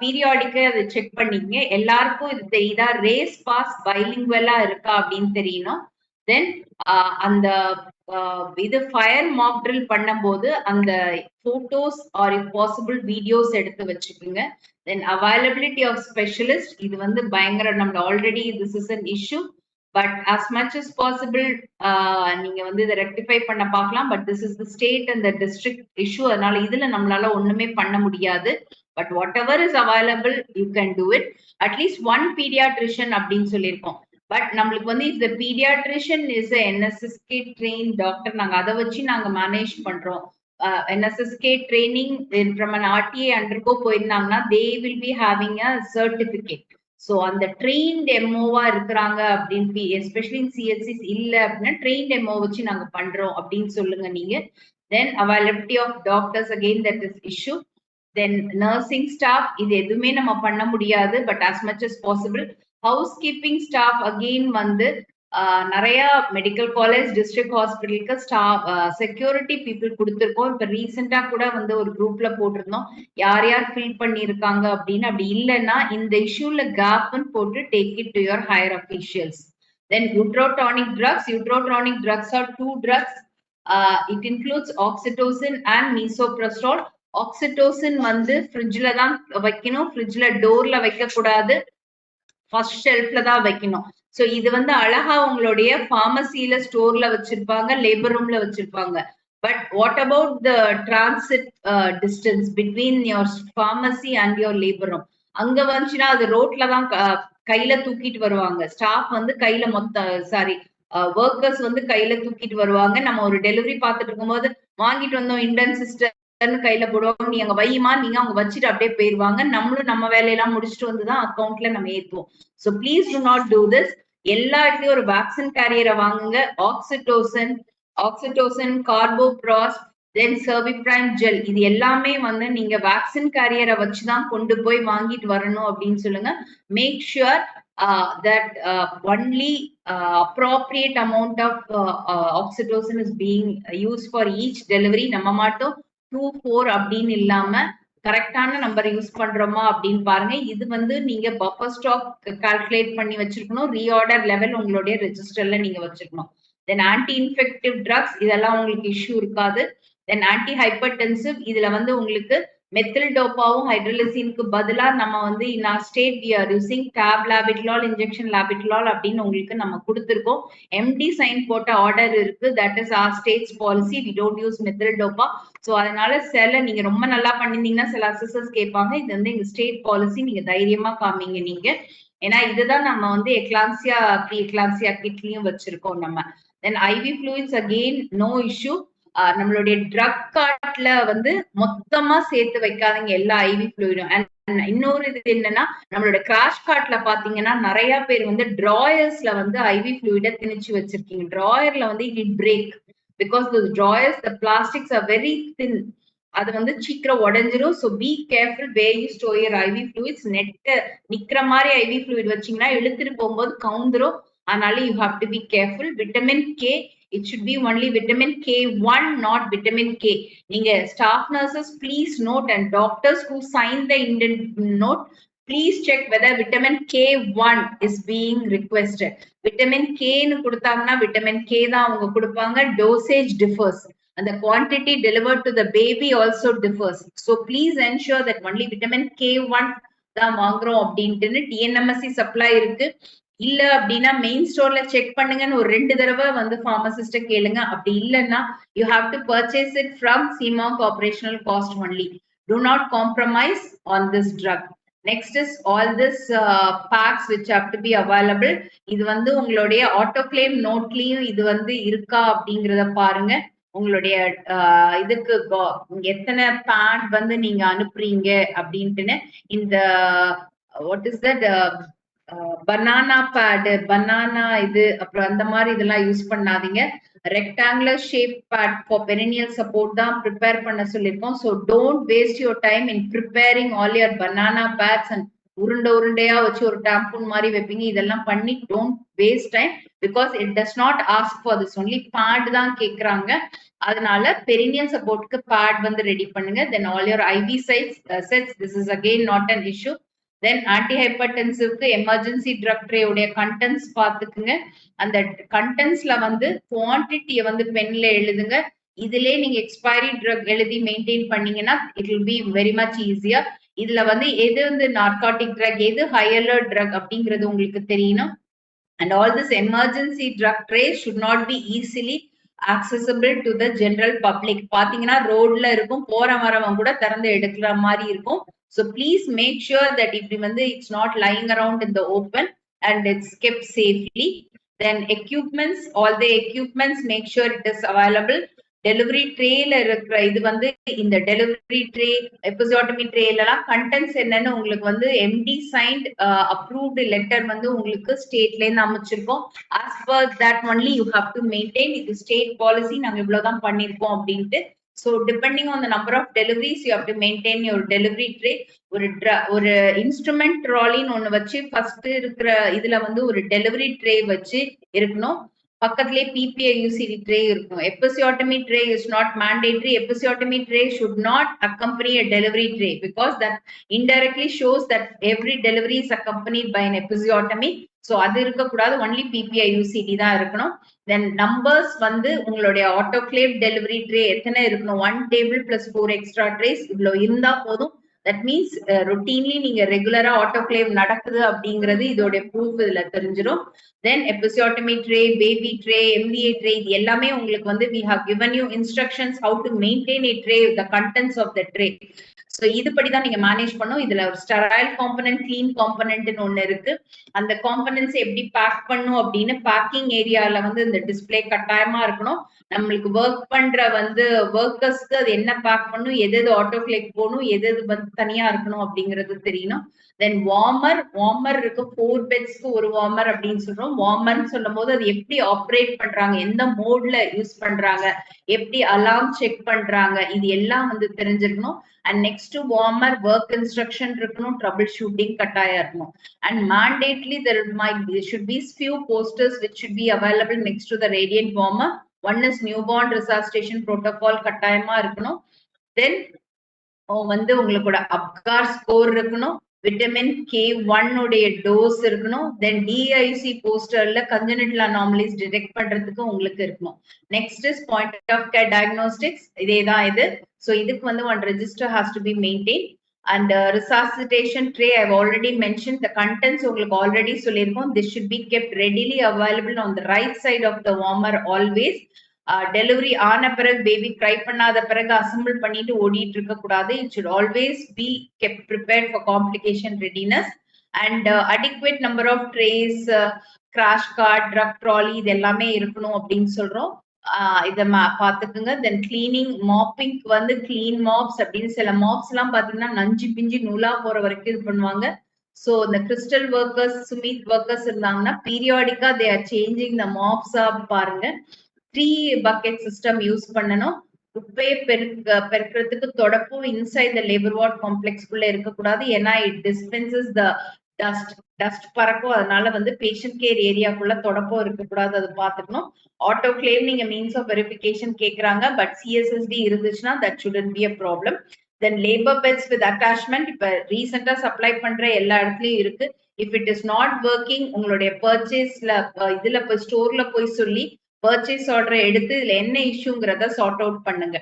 periodically அதை செக் பண்ணிக்கங்க. எல்லாருக்கும் இது தெரியுதா, ரேஸ் பாஸ் பைலிங்குவலா இருக்கா அப்படின்னு தெரியணும். தென் அந்த இது ஃபயர் மாக் ட்ரில் பண்ணும்போது அந்த photos or if possible videos எடுத்து வச்சுக்கோங்க. தென் அவைலபிலிட்டி ஆஃப் ஸ்பெஷலிஸ்ட் இது வந்து பயங்கர நம்ம already this is an issue. But as much as possible நீங்க வந்து இதை ரெக்டிஃபை பண்ண பார்க்கலாம். But this is the state and the district issue. அதனால இதுல நம்மளால ஒண்ணுமே பண்ண முடியாது. But what ever is available you can do it. At least one paediatrician அப்படின்னு சொல்லியிருக்கோம். பட் நம்மளுக்கு வந்து இந்த பீடியாட்ரிஷியன் இஸ் என்எஸ்எஸ்கே ட்ரெயின் டாக்டர், நாங்க அதை வச்சு நாங்க மேனேஜ் பண்றோம். NSSK training from an RTA undergo போயிருந்தாங்கன்னா they will be having a certificate. So அந்த ட்ரெயின்ட் எம்ஓவா இருக்கிறாங்க அப்படின்னு எஸ்பெஷலி சிஎஸ்சிஸ் இல்ல அப்படின்னா ட்ரெயின்ட் எம்ஓ வச்சு நாங்க பண்றோம் அப்படின்னு சொல்லுங்க நீங்க. Then availability of doctors again that is issue. Then nursing staff இது எதுவுமே நம்ம பண்ண முடியாது. But as much as possible house keeping staff again வந்து நிறைய மெடிக்கல் காலேஜ் டிஸ்ட்ரிக்ட் ஹாஸ்பிட்டலுக்கு ஸ்டாஃப் செக்யூரிட்டி பீப்புள் கொடுத்துருக்கோம். இப்ப ரீசெண்டா கூட வந்து ஒரு குரூப்ல போட்டிருந்தோம் யார் யார் ஃபில் பண்ணிருக்காங்க அப்படின்னு. அப்படி இல்லைன்னா இந்த இஷ்யூல கேப்னு போட்டு take it to your higher officials. Then uterotonic drugs are 2 drugs. It includes oxytocin and misoprostol. Oxytocin வந்து ஃப்ரிட்ஜ்ல தான் வைக்கணும், ஃப்ரிட்ஜ்ல டோர்ல வைக்க கூடாது, ஃபர்ஸ்ட் ஷெல்ஃப்ல தான் வைக்கணும். சோ இது வந்து அழகா உங்களுடைய பார்மசியில ஸ்டோர்ல வச்சிருப்பாங்க, லேபர் ரூம்ல வச்சிருப்பாங்க. But what about the transit distance between your pharmacy and your labour room? அங்க வந்துச்சுன்னா அது ரோட்ல தான் கையில தூக்கிட்டு வருவாங்க. ஸ்டாஃப் வந்து கையில ஒர்க்கர்ஸ் வந்து கையில தூக்கிட்டு வருவாங்க. நம்ம ஒரு டெலிவரி பார்த்துட்டு இருக்கும்போது வாங்கிட்டு வந்தோம் இண்டன் சிஸ்டர் கையில போடுவாங்க, நீ அங்க வையுமா, நீங்க அவங்க வச்சுட்டு அப்படியே போயிருவாங்க. நம்மளும் நம்ம வேலையெல்லாம் முடிச்சுட்டு வந்துதான் அக்கௌண்ட்ல நம்ம ஏத்துவோம். So please do not do this. எல்லா இடத்துலயும் ஒரு வேக்சின் கேரியரை வாங்குங்க. ஆக்சிடோசன், கார்போப்ராஸ், தென் சர்விப்ரைம் ஜெல் இது எல்லாமே வந்து நீங்க வேக்சின் கேரியரை வச்சுதான் கொண்டு போய் வாங்கிட்டு வரணும் அப்படின்னு சொல்லுங்க. Make sure that only appropriate amount of oxytocin is being used for each delivery. நம்ம மட்டும் 2, 4 அப்படின்னு இல்லாம கரெக்டான நம்பர் யூஸ் பண்றோமா அப்படின்னு பாருங்க. இது வந்து நீங்க பஃபர் ஸ்டாக் கால்குலேட் பண்ணி வச்சிருக்கணும். ரீஆர்டர் லெவல் உங்களுடைய ரெஜிஸ்டர்ல நீங்க வச்சிருக்கணும். தென் ஆன்டி இன்ஃபெக்டிவ் ட்ரக்ஸ் இதெல்லாம் உங்களுக்கு இஷ்யூ இருக்காது. தென் ஆன்டி ஹைப்பர்டென்சிவ் இதுல வந்து உங்களுக்கு மெத்தில் டோப்பாவும் ஹைட்ரலிசினுக்கு பதிலா நம்ம வந்து in our state we are using tab labetalol injection labetalol அப்படின்னு உங்களுக்கு நம்ம கொடுத்திருக்கோம். MD சைன் போட்ட ஆர்டர் இருக்கு. that is our state's policy. we don't use methyl dopa. So அதனால சில நீங்க ரொம்ப நல்லா பண்ணிருந்தீங்கன்னா சில அசஸர்ஸ் கேட்பாங்க. இது வந்து எங்க ஸ்டேட் பாலிசி, நீங்க தைரியமா காமிங்க நீங்க. ஏன்னா இதுதான் நம்ம வந்து எக்லாம்சியா ப்ரீ எக்லாம்சியா கிட்லயும் வச்சிருக்கோம் நம்ம. Then IV fluids again no issue. நம்மளுடைய ட்ரக் கார்ட்ல வந்து மொத்தமா சேர்த்து வைக்காதீங்க எல்லா ஐவி ஃப்ளூயிடும். அண்ட் இன்னொரு இது என்னன்னா, நம்மளோட கிராஷ் கார்ட்ல பாத்தீங்கன்னா நிறைய பேர் வந்து டிராயர்ஸ்ல வந்து ஐவி ஃப்ளூயிட திணிச்சு வச்சிருக்கீங்க. டிராயர்ல வந்து it break because those drawers the plastics are very thin. அது வந்து சீக்கிரம் உடைஞ்சிரும். So be careful where you store your IV fluids. நெட்ட நிக்கிற மாதிரி ஐவி ஃப்ளூயிட் வச்சீங்கன்னா இழுத்துட்டு போகும்போது கவுந்துரும். அதனால you have to be careful. Vitamin K, it should be only vitamin K1, not vitamin K. நீங்க staff nurses please note and doctors who sign the Indian note, please check whether vitamin K1 is being requested. vitamin K னு கொடுத்தாங்கன்னா vitamin K தான் அவங்க கொடுப்பாங்க. dosage differs and the quantity delivered to the baby also differs. So please ensure that only vitamin K1 தான் வாங்குறோம் அப்படின்ட்டு TNMSC supply இருக்கு. இல்ல அப்படின்னா மெயின் ஸ்டோர்ல செக் பண்ணுங்கன்னு ஒரு 2 தடவை வந்து பார்மசிஸ்ட கேளுங்க. அப்படி இல்லைன்னா you have to purchase it from சிமாக் operational cost only. do not compromise on this drug. next is all this packs which have to be available. இது வந்து உங்களுடைய ஆட்டோக்ளேவ் நோட்லயும் இது வந்து இருக்கா அப்படிங்கறத பாருங்க. உங்களுடைய இதுக்கு எத்தனை பேட் வந்து நீங்க அனுப்புறீங்க அப்படின்ட்டுன்னு இந்த what is that banana pad, banana இது அப்புறம் அந்த மாதிரி இதெல்லாம் யூஸ் பண்ணாதீங்க. Rectangular shape pad for perineal support தான் ப்ரிப்பேர் பண்ண சொல்லியிருக்கோம். So don't waste your time in preparing all your banana pads and உருண்டையா வச்சு ஒரு டாம்பூன் மாதிரி வைப்பீங்க. இதெல்லாம் பண்ணி don't waste time because it does not ask for this, only pad தான் கேட்கறாங்க. அதனால பெரினியல் சப்போர்ட்க்கு பேட் வந்து ரெடி பண்ணுங்க. Then all your IV sets this is again not an issue. Then ஆன்டிஹைப்பர்டென்சிவ்க்கு எமர்ஜென்சி ட்ரக் ட்ரே உடைய கண்டென்ட்ஸ் பார்த்துக்குங்க. அந்த கண்டென்ட்ஸ்ல வந்து குவான்டிட்டியை வந்து பென்ல எழுதுங்க. இதுலயே நீங்க எக்ஸ்பைரி ட்ரக் எழுதி மெயின்டைன் பண்ணீங்கன்னா it will be very much ஈஸியா. இதுல வந்து எது வந்து நார்காட்டிக் ட்ரக், எது ஹை அலர்ட் ட்ரக் அப்படிங்கிறது உங்களுக்கு தெரியணும். And all this emergency drug tray should not be easily accessible to the general public. பாத்தீங்கன்னா ரோட்ல இருக்கும், போற வரவங்க கூட திறந்து எடுக்கிற மாதிரி இருக்கும். So please make sure that இப்படி வந்து it's not lying around in the open and it's kept safely. Then equipments, all the equipments make sure it is available. Delivery ட்ரேல இருக்கிற இது வந்து இந்த டெலிவரி ட்ரே எபிசோட்டமி ட்ரேல எல்லாம் கண்டென்ட்ஸ் என்னன்னு உங்களுக்கு வந்து எம்டி சைன்ட் அப்ரூவ்டு லெட்டர் வந்து உங்களுக்கு ஸ்டேட்ல இருந்து அமைச்சிருக்கோம். As per that only you have to maintain. இது ஸ்டேட் பாலிசி, நாங்க இவ்வளவுதான் பண்ணிருக்கோம் அப்படின்ட்டு. So depending on the number of deliveries you have to maintain your delivery tray. ஒரு இன்ஸ்ட்ருமெண்ட் ட்ராலின்னு ஒண்ணு வச்சு ஃபர்ஸ்ட் இருக்கிற இதுல வந்து ஒரு டெலிவரி ட்ரே வச்சு இருக்கணும். பக்கத்திலே பிபிஐ யூசிடி ட்ரே இருக்கும். Episiotomy tray is not mandatory. Episiotomy tray should not accompany a delivery tray because that indirectly shows that every delivery is accompanied by an episiotomy. So அது இருக்கக்கூடாது, only PPI UCD தான் இருக்கணும். தென் numbers வந்து உங்களுடைய autoclave delivery tray எத்தனை இருக்கணும், 1 table plus 4 extra trace இவ்வளவு இருந்தா போதும். தட் மீன்ஸ் ரொட்டீன்லி நீங்க ரெகுலரா ஆட்டோக்ளேவ் நடக்குது அப்படிங்கிறது இதோட ப்ரூஃப் இதுல தெரிஞ்சிடும். Then episiotomy tray, baby tray, MBA tray, இது எல்லாமே உங்களுக்கு வந்து we have given you instructions how to maintain a tray, the contents of the tray. So இதுபடிதான் நீங்க மேனேஜ் பண்ணும். இதுல ஒரு ஸ்டெரைல் காம்பனன்ட், கிளீன் காம்பனன்ட்னு ஒண்ணு இருக்கு. அந்த காம்பனன்ட்ஸ் எப்படி பேக் பண்ணும் அப்படின்னு பேக்கிங் ஏரியால வந்து இந்த டிஸ்பிளே கட்டாயமா இருக்கணும். நம்மளுக்கு ஒர்க் பண்ற வந்து ஒர்க்கர்ஸ்க்கு அது என்ன பேக் பண்ணும், எது எது ஆட்டோக்ளேவ் போகணும், எது எது வந்து தனியா இருக்கணும் அப்படிங்கிறது தெரியணும். தென் வார்மர் இருக்கு, 4 பெட்ஸ்க்கு ஒரு வார்மர் அப்படின்னு சொல்றோம். வார்மர்னு சொல்லும் போது அது எப்படி ஆப்ரேட் பண்றாங்க, எந்த மோட்ல யூஸ் பண்றாங்க, எப்படி அலார்ம் செக் பண்றாங்க, இது எல்லாம் வந்து தெரிஞ்சிருக்கணும். And next warmer work instruction இருக்கணும், ட்ரபிள் ஷூட்டிங் கட்டாயம் இருக்கணும். And mandatorily there should be few posters which should be available next to the radiant warmer. One is newborn resuscitation protocol கட்டாயமா இருக்கணும். தென் வந்து உங்களுக்கோட அப்கார் ஸ்கோர் இருக்கணும், விட்டமின் K1 உடைய dose இருக்கணும். Then DIC போஸ்டர்ல congenital anomalies டிடெக்ட் பண்றதுக்கு உங்களுக்கு இருக்கணும். Next is point of care diagnostics. இதேதான் இது. ஸோ இதுக்கு வந்து one register has to be maintained. And resuscitation tray, I've already mentioned the contents. உங்களுக்கு already சொல்லிருக்கோம். This should be kept readily available on the right side of the warmer always. Delivery ஆன பிறகு baby try பண்ணாத பிறகு assemble பண்ணிட்டு ஓடிட்டு இருக்க கூடாது. It should always be kept prepared for complication readiness. And adequate number of trays, crash cart, drug trolley இது எல்லாமே இருக்கணும் அப்படின்னு சொல்றோம். இதை பாத்துக்குங்க. தென் கிளீனிங், மாப்பிங் வந்து கிளீன் மாப்ஸ் அப்படின்னு சில மாப்ஸ் எல்லாம் பாத்தீங்கன்னா நஞ்சு பிஞ்சு நூலா போற வரைக்கும் இது பண்ணுவாங்க. ஸோ இந்த கிறிஸ்டல் ஒர்க்கர்ஸ், சுமித் ஒர்க்கர்ஸ் இருந்தாங்கன்னா பீரியாடிக்கா தே ஆர் சேஞ்சிங் த மாப்ஸா பாருங்க. 3 bucket system யூஸ் பண்ணணும். குப்பையை பெருக்கிறதுக்கு தொடப்பும் inside the labour ward complex குள்ள இருக்கக்கூடாது. ஏன்னா இட் டிஸ்பென்சஸ் த டஸ்ட் பறக்கும். அதனால வந்து பேஷண்ட் கேர் ஏரியாக்குள்ள தொடப்பம் இருக்கக்கூடாது. அதை பார்த்துக்கணும். ஆட்டோ கிளேவ் நீங்க மீன்ஸ் ஆஃப் வெரிஃபிகேஷன் கேட்கறாங்க. பட் CSSD இருந்துச்சுன்னா that shouldn't be a problem. Then labour pets with attachment இப்ப ரீசெண்டா சப்ளை பண்ற எல்லா இடத்துலயும் இருக்கு. If it is not working உங்களுடைய பர்ச்சேஸ்ல இதுல போய் ஸ்டோர்ல போய் சொல்லி பர்ச்சேஸ் ஆர்டரை எடுத்து இதுல என்ன இஷ்யூங்கிறத சார்ட் அவுட் பண்ணுங்க.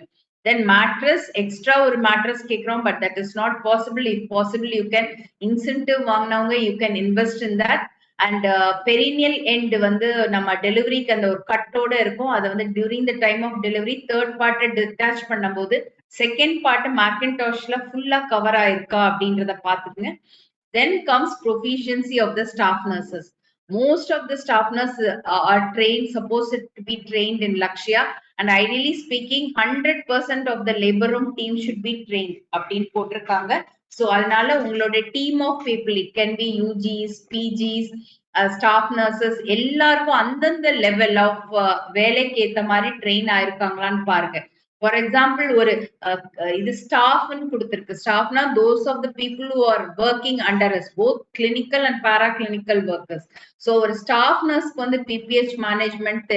தென் மேட்ரஸ், எக்ஸ்ட்ரா ஒரு மேட்ரஸ் கேட்கிறோம். But that is not possible. If possible you can incentive வாங்கினவங்க you can invest in that. And perineal end வந்து நம்ம டெலிவரிக்கு அந்த ஒரு கட்டோட இருக்கும். அதை வந்து during the time of delivery third பார்ட்டை டிட்டாச் பண்ணும்போது செகண்ட் பார்ட் மேக்கின்டாஷ்ல ஃபுல்லா கவர் ஆயிருக்கா அப்படின்றத பாத்துக்குங்க. Then comes proficiency of the staff nurses. Most of the staff nurses are trained, supposed to be trained in LaQshya, and ideally speaking 100% of the labor room team should be trained அப்படின்னு போட்டிருக்காங்க. So அதனால உங்களோட team of people, it can be UGs, PGs, staff nurses எல்லாருக்கும் அந்தந்த level of வேலைக்கு ஏற்ற மாதிரி train ஆயிருக்காங்களான்னு பாருங்க. ஃபார் எக்ஸாம்பிள் ஒரு இது ஸ்டாஃப்னு கொடுத்திருக்கு. ஸ்டாஃப்னா those of the people who are working under us, both clinical and para clinical workers. So ஒரு ஸ்டாஃப் நர்ஸ்க்கு வந்து PPH மேனேஜ்மெண்ட்